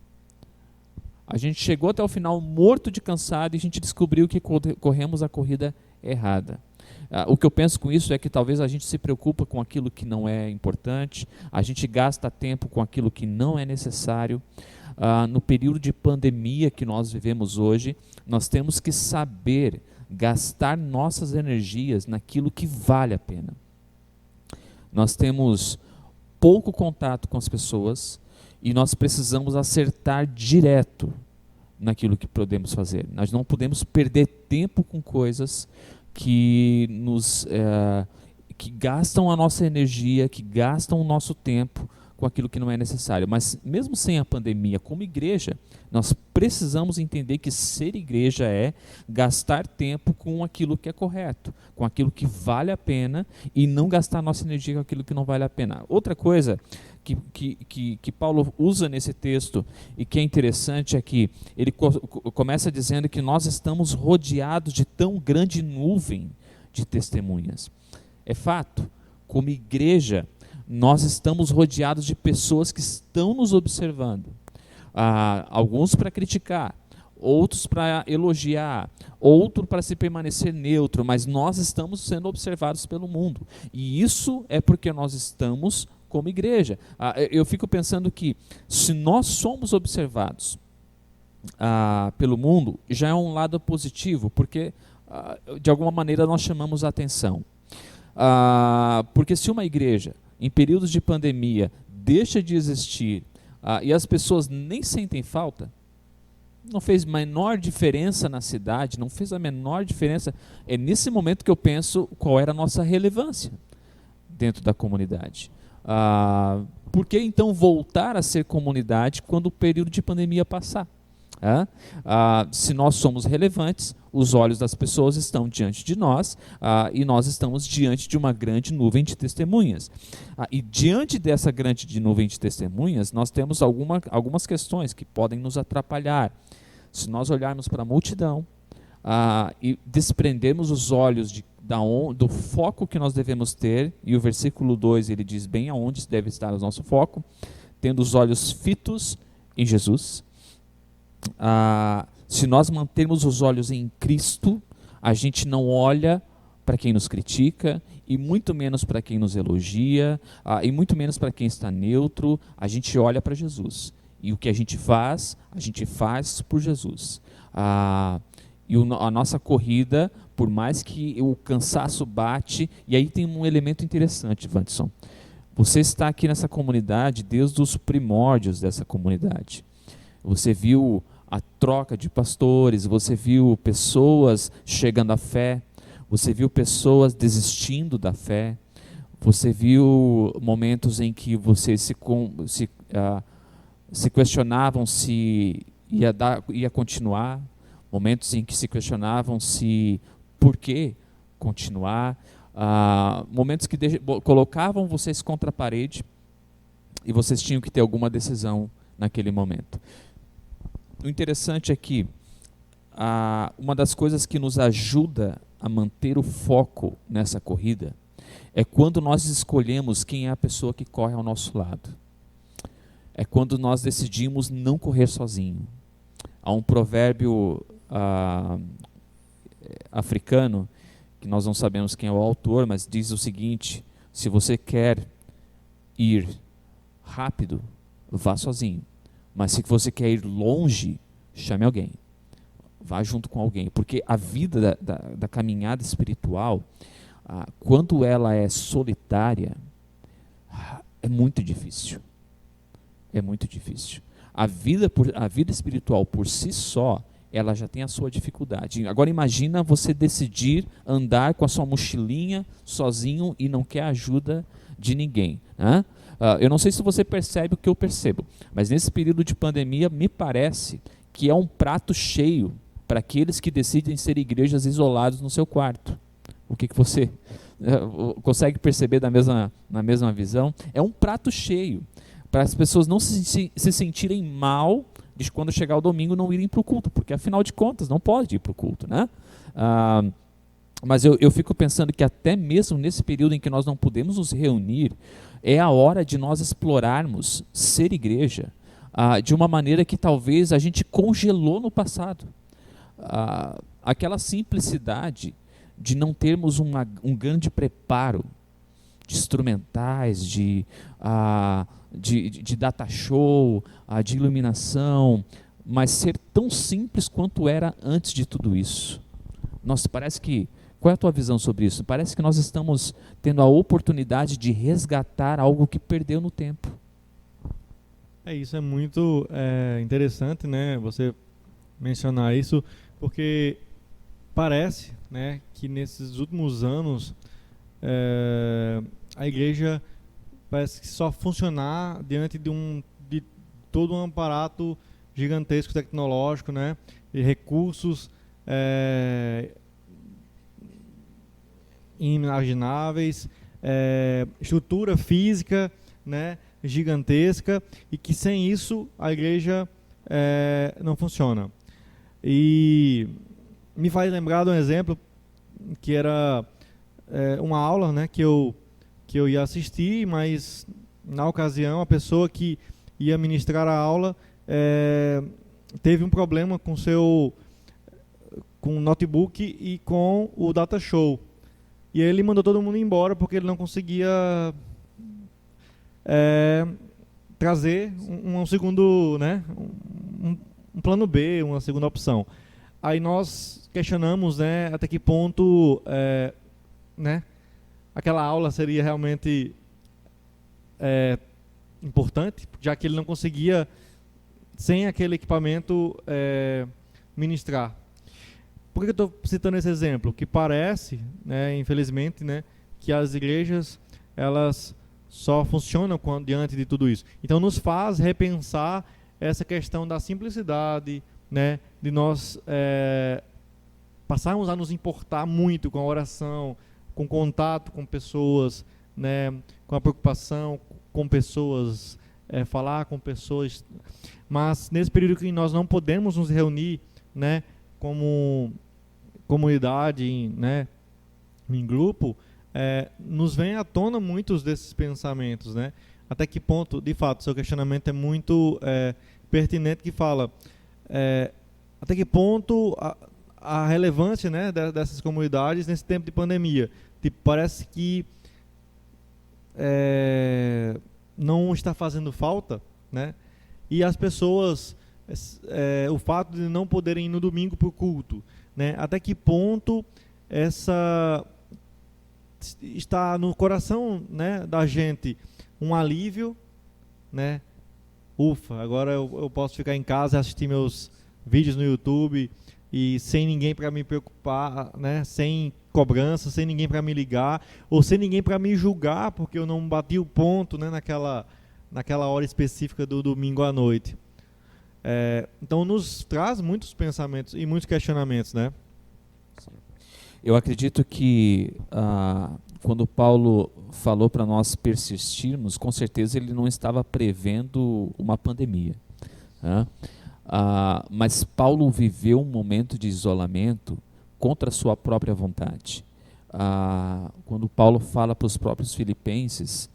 [SPEAKER 2] A gente chegou até o final morto de cansado e a gente descobriu que corremos a corrida errada. O que eu penso com isso é que talvez a gente se preocupa com aquilo que não é importante, a gente gasta tempo com aquilo que não é necessário. No período de pandemia que nós vivemos hoje, nós temos que saber gastar nossas energias naquilo que vale a pena. Nós temos pouco contato com as pessoas e nós precisamos acertar direto naquilo que podemos fazer. Nós não podemos perder tempo com coisas que que gastam a nossa energia, que gastam o nosso tempo com aquilo que não é necessário. Mas mesmo sem a pandemia, como igreja, nós precisamos entender que ser igreja é gastar tempo com aquilo que é correto, com aquilo que vale a pena e não gastar nossa energia com aquilo que não vale a pena. Outra coisa que Paulo usa nesse texto e que é interessante é que ele começa dizendo que nós estamos rodeados de tão grande nuvem de testemunhas. É fato, como igreja, nós estamos rodeados de pessoas que estão nos observando. Alguns para criticar, outros para elogiar, outros para se permanecer neutro, mas nós estamos sendo observados pelo mundo. E isso é porque nós estamos como igreja. Eu fico pensando que se nós somos observados pelo mundo, já é um lado positivo, porque de alguma maneira nós chamamos a atenção. Porque se uma igreja, em períodos de pandemia, deixa de existir e as pessoas nem sentem falta, não fez a menor diferença na cidade, não fez a menor diferença, é nesse momento que eu penso qual era a nossa relevância dentro da comunidade. Por que então voltar a ser comunidade quando o período de pandemia passar? Se nós somos relevantes, os olhos das pessoas estão diante de nós e nós estamos diante de uma grande nuvem de testemunhas. E diante dessa grande nuvem de testemunhas, nós temos algumas questões que podem nos atrapalhar. Se nós olharmos para a multidão e desprendermos os olhos do foco que nós devemos ter, e o versículo 2 ele diz bem aonde deve estar o nosso foco, tendo os olhos fitos em Jesus. Se nós mantermos os olhos em Cristo, a gente não olha para quem nos critica, e muito menos para quem nos elogia, e muito menos para quem está neutro, a gente olha para Jesus. E o que a gente faz por Jesus. E a nossa corrida, por mais que o cansaço bate, e aí tem um elemento interessante, Vanderson. Você está aqui nessa comunidade desde os primórdios dessa comunidade. Você viu a troca de pastores, você viu pessoas chegando à fé, você viu pessoas desistindo da fé, você viu momentos em que vocês se questionavam se ia continuar, momentos em que se questionavam se por que continuar, momentos que colocavam vocês contra a parede e vocês tinham que ter alguma decisão naquele momento. O interessante é que uma das coisas que nos ajuda a manter o foco nessa corrida é quando nós escolhemos quem é a pessoa que corre ao nosso lado. É quando nós decidimos não correr sozinho. Há um provérbio africano, que nós não sabemos quem é o autor, mas diz o seguinte: se você quer ir rápido, vá sozinho. Mas se você quer ir longe, chame alguém. Vá junto com alguém. Porque a vida da caminhada espiritual, quando ela é solitária, é muito difícil. É muito difícil. A vida espiritual por si só, ela já tem a sua dificuldade. Agora imagina você decidir andar com a sua mochilinha sozinho e não quer ajuda de ninguém, né? Eu não sei se você percebe o que eu percebo, mas nesse período de pandemia me parece que é um prato cheio para aqueles que decidem ser igrejas isolados no seu quarto. O que você consegue perceber na mesma visão? É um prato cheio para as pessoas não se sentirem mal de quando chegar o domingo não irem para o culto, porque afinal de contas não pode ir para o culto, né? Mas eu fico pensando que até mesmo nesse período em que nós não podemos nos reunir, é a hora de nós explorarmos ser igreja de uma maneira que talvez a gente congelou no passado. Aquela simplicidade de não termos um grande preparo de instrumentais, de data show, de iluminação, mas ser tão simples quanto era antes de tudo isso. Nossa, parece que... Qual é a tua visão sobre isso? Parece que nós estamos tendo a oportunidade de resgatar algo que perdeu no tempo.
[SPEAKER 3] Isso é muito interessante, né, você mencionar isso, porque parece, né, que nesses últimos anos a igreja parece que só funcionar diante de todo um aparato gigantesco tecnológico, né, e recursos inimagináveis, estrutura física, né, gigantesca, e que sem isso a igreja não funciona. E me faz lembrar de um exemplo que era uma aula, né, que eu ia assistir, mas na ocasião a pessoa que ia ministrar a aula teve um problema com o notebook e com o data show. E ele mandou todo mundo embora porque ele não conseguia trazer um segundo, né, um plano B, uma segunda opção. Aí nós questionamos, né, até que ponto né, aquela aula seria realmente importante, já que ele não conseguia, sem aquele equipamento, ministrar. Por que eu estou citando esse exemplo? Que parece, né, infelizmente, né, que as igrejas elas só funcionam diante de tudo isso. Então nos faz repensar essa questão da simplicidade, né, de nós passarmos a nos importar muito com a oração, com contato com pessoas, né, com a preocupação com pessoas, falar com pessoas. Mas nesse período que nós não podemos nos reunir, né, como comunidade, né, em grupo, nos vem à tona muitos desses pensamentos, né? Até que ponto, de fato, seu questionamento é muito pertinente, que fala até que ponto a relevância, né, dessas comunidades nesse tempo de pandemia. Tipo, parece que não está fazendo falta, né? E as pessoas, o fato de não poderem ir no domingo para o culto, né? Até que ponto está no coração, né, da gente um alívio, né? Ufa, agora eu posso ficar em casa e assistir meus vídeos no YouTube e sem ninguém para me preocupar, né? Sem cobrança, sem ninguém para me ligar, ou sem ninguém para me julgar porque eu não bati o ponto, né, naquela hora específica do domingo à noite. Então nos traz muitos pensamentos e muitos questionamentos, né?
[SPEAKER 2] Eu acredito que quando Paulo falou para nós persistirmos, com certeza ele não estava prevendo uma pandemia, né? Mas Paulo viveu um momento de isolamento contra a sua própria vontade. Quando Paulo fala para os próprios filipenses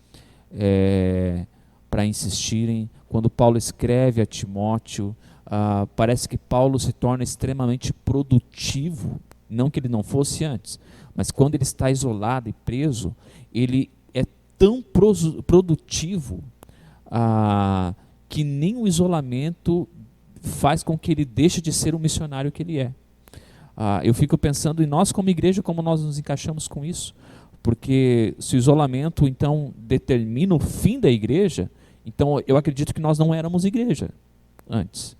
[SPEAKER 2] para insistirem, quando Paulo escreve a Timóteo, parece que Paulo se torna extremamente produtivo. Não que ele não fosse antes, mas quando ele está isolado e preso, ele é tão produtivo que nem o isolamento faz com que ele deixe de ser o missionário que ele é. Eu fico pensando em nós como igreja, como nós nos encaixamos com isso, porque se o isolamento então determina o fim da igreja, então eu acredito que nós não éramos igreja antes.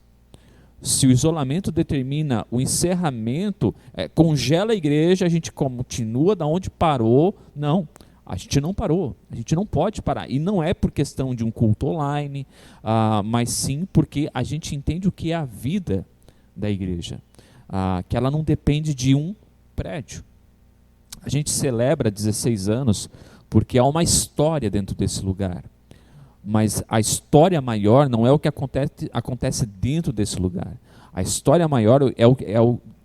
[SPEAKER 2] Se o isolamento determina o encerramento, congela a igreja, a gente continua da onde parou. Não, a gente não parou, a gente não pode parar. E não é por questão de um culto online, mas sim porque a gente entende o que é a vida da igreja, que ela não depende de um prédio. A gente celebra 16 anos porque há uma história dentro desse lugar. Mas a história maior não é o que acontece dentro desse lugar. A história maior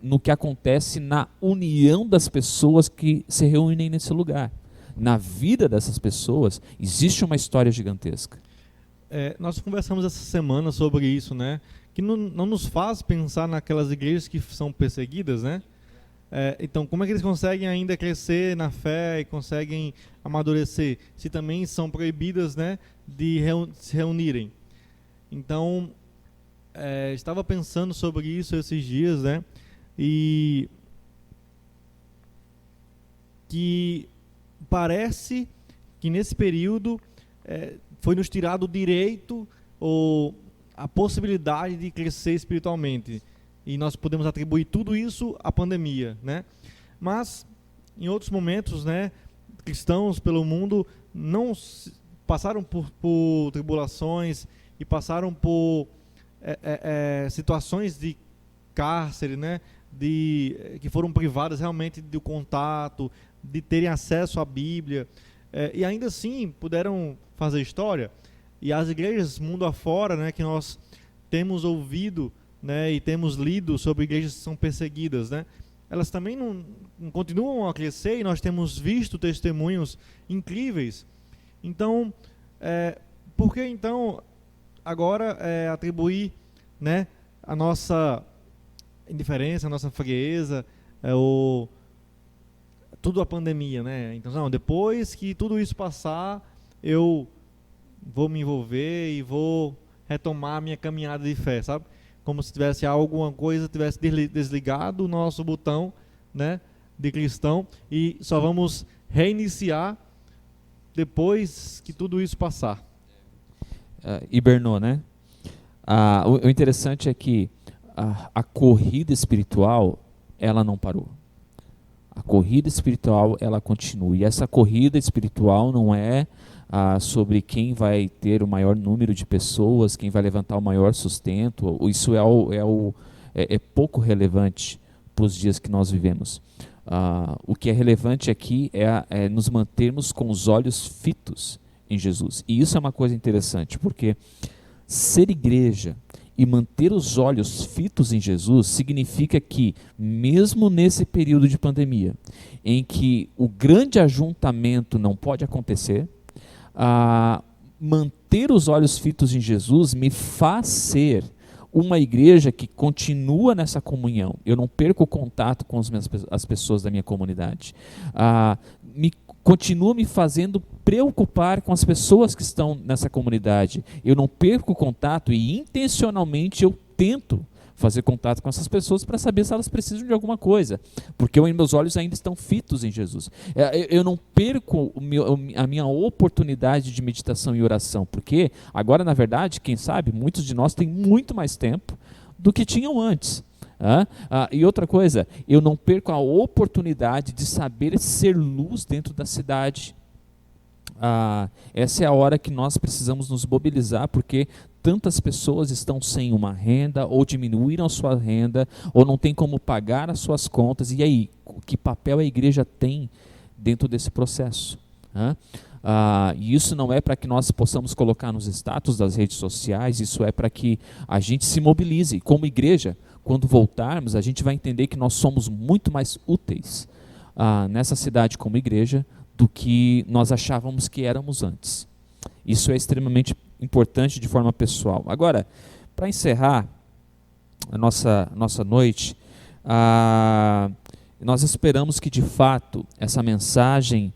[SPEAKER 2] no que acontece na união das pessoas que se reúnem nesse lugar. Na vida dessas pessoas existe uma história gigantesca.
[SPEAKER 3] Nós conversamos essa semana sobre isso, né? Que não nos faz pensar naquelas igrejas que são perseguidas, né? Então, como é que eles conseguem ainda crescer na fé e conseguem amadurecer, se também são proibidas, né, de se reunirem? Então, estava pensando sobre isso esses dias, né? E que parece que nesse período foi nos tirado o direito ou a possibilidade de crescer espiritualmente. E nós podemos atribuir tudo isso à pandemia, né? Mas, em outros momentos, né, cristãos pelo mundo não passaram por tribulações e passaram por situações de cárcere, né, que foram privadas realmente do contato, de terem acesso à Bíblia, e ainda assim puderam fazer história. E as igrejas mundo afora, né, que nós temos ouvido, né, e temos lido sobre igrejas que são perseguidas, né, elas também não continuam a crescer, e nós temos visto testemunhos incríveis. Então, por que então agora atribuir, né, a nossa indiferença, a nossa frieza, tudo a pandemia, né? Então, não, depois que tudo isso passar, eu vou me envolver e vou retomar a minha caminhada de fé, sabe? Como se tivesse alguma coisa, tivesse desligado o nosso botão, né, de cristão, e só vamos reiniciar depois que tudo isso passar.
[SPEAKER 2] Hibernou, né? O interessante é que a corrida espiritual, ela não parou. A corrida espiritual, ela continua. E essa corrida espiritual não é sobre quem vai ter o maior número de pessoas, quem vai levantar o maior sustento. Isso é pouco relevante para os dias que nós vivemos. O que é relevante aqui é nos mantermos com os olhos fitos em Jesus. E isso é uma coisa interessante, porque ser igreja e manter os olhos fitos em Jesus significa que, mesmo nesse período de pandemia, em que o grande ajuntamento não pode acontecer, manter os olhos fitos em Jesus me faz ser uma igreja que continua nessa comunhão. Eu não perco o contato com as pessoas da minha comunidade. Continua me fazendo preocupar com as pessoas que estão nessa comunidade. Eu não perco o contato e intencionalmente eu tento fazer contato com essas pessoas para saber se elas precisam de alguma coisa, porque meus olhos ainda estão fitos em Jesus. Eu não perco a minha oportunidade de meditação e oração, porque agora, na verdade, quem sabe, muitos de nós têm muito mais tempo do que tinham antes. E outra coisa, eu não perco a oportunidade de saber ser luz dentro da cidade. Essa é a hora que nós precisamos nos mobilizar, porque tantas pessoas estão sem uma renda, ou diminuíram a sua renda, ou não tem como pagar as suas contas. E aí, que papel a igreja tem dentro desse processo? E isso não é para que nós possamos colocar nos status das redes sociais, isso é para que a gente se mobilize. Como igreja, quando voltarmos, a gente vai entender que nós somos muito mais úteis nessa cidade como igreja do que nós achávamos que éramos antes. Isso é extremamente importante de forma pessoal. Agora, para encerrar a nossa noite, nós esperamos que de fato essa mensagem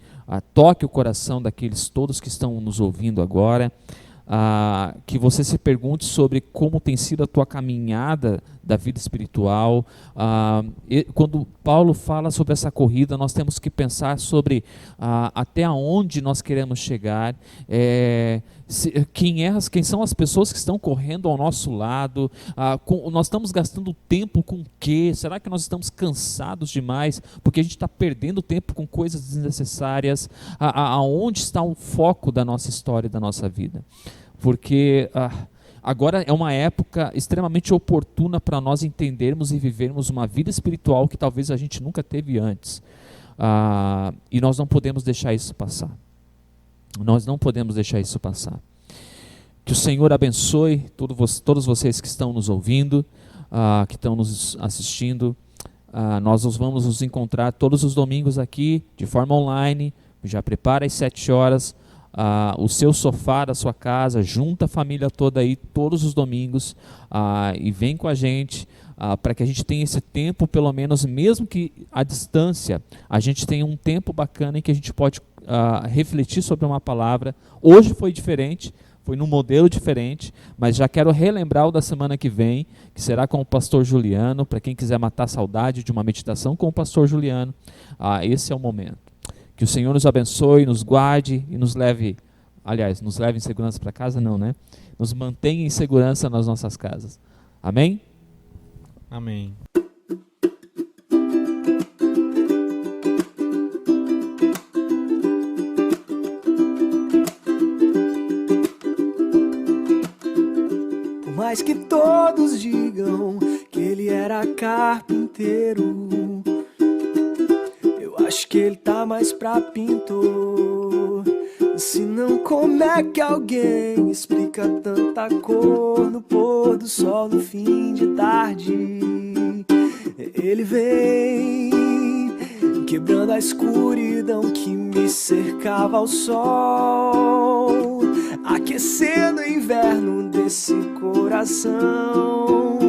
[SPEAKER 2] toque o coração daqueles todos que estão nos ouvindo agora, que você se pergunte sobre como tem sido a tua caminhada da vida espiritual. Quando Paulo fala sobre essa corrida, nós temos que pensar sobre até onde nós queremos chegar, quem são as pessoas que estão correndo ao nosso lado, nós estamos gastando tempo com o quê? Será que nós estamos cansados demais porque a gente está perdendo tempo com coisas desnecessárias? Aonde está o foco da nossa história e da nossa vida? Porque agora é uma época extremamente oportuna para nós entendermos e vivermos uma vida espiritual que talvez a gente nunca teve antes. E nós não podemos deixar isso passar. Nós não podemos deixar isso passar. Que o Senhor abençoe todos vocês que estão nos ouvindo, que estão nos assistindo. Nós vamos nos encontrar todos os domingos aqui, de forma online. Já prepara às 7 horas o seu sofá da sua casa, junta a família toda aí todos os domingos e vem com a gente para que a gente tenha esse tempo, pelo menos, mesmo que à distância, a gente tenha um tempo bacana em que a gente pode refletir sobre uma palavra. Hoje foi diferente, foi num modelo diferente, mas já quero relembrar o da semana que vem, que será com o pastor Juliano. Para quem quiser matar a saudade de uma meditação com o pastor Juliano, esse é o momento. Que o Senhor nos abençoe, nos guarde e nos leve em segurança para casa, não, né? Nos mantenha em segurança nas nossas casas. Amém?
[SPEAKER 3] Amém.
[SPEAKER 1] Por mais que todos digam que ele era carpinteiro, eu acho que ele tá mais pra pintor. Se não, como é que alguém explica tanta cor no pôr do sol no fim de tarde? Ele vem quebrando a escuridão que me cercava ao sol, aquecendo o inverno desse coração.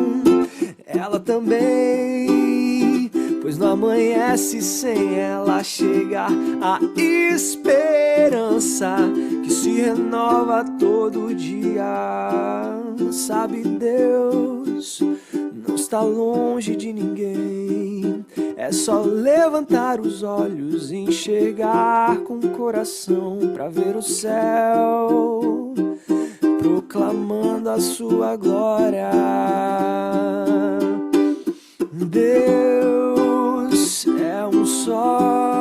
[SPEAKER 1] Ela também, pois não amanhece sem ela chegar a esperança que se renova todo dia. Sabe, Deus não está longe de ninguém. É só levantar os olhos e enxergar com o coração pra ver o céu proclamando a sua glória. Deus é um só.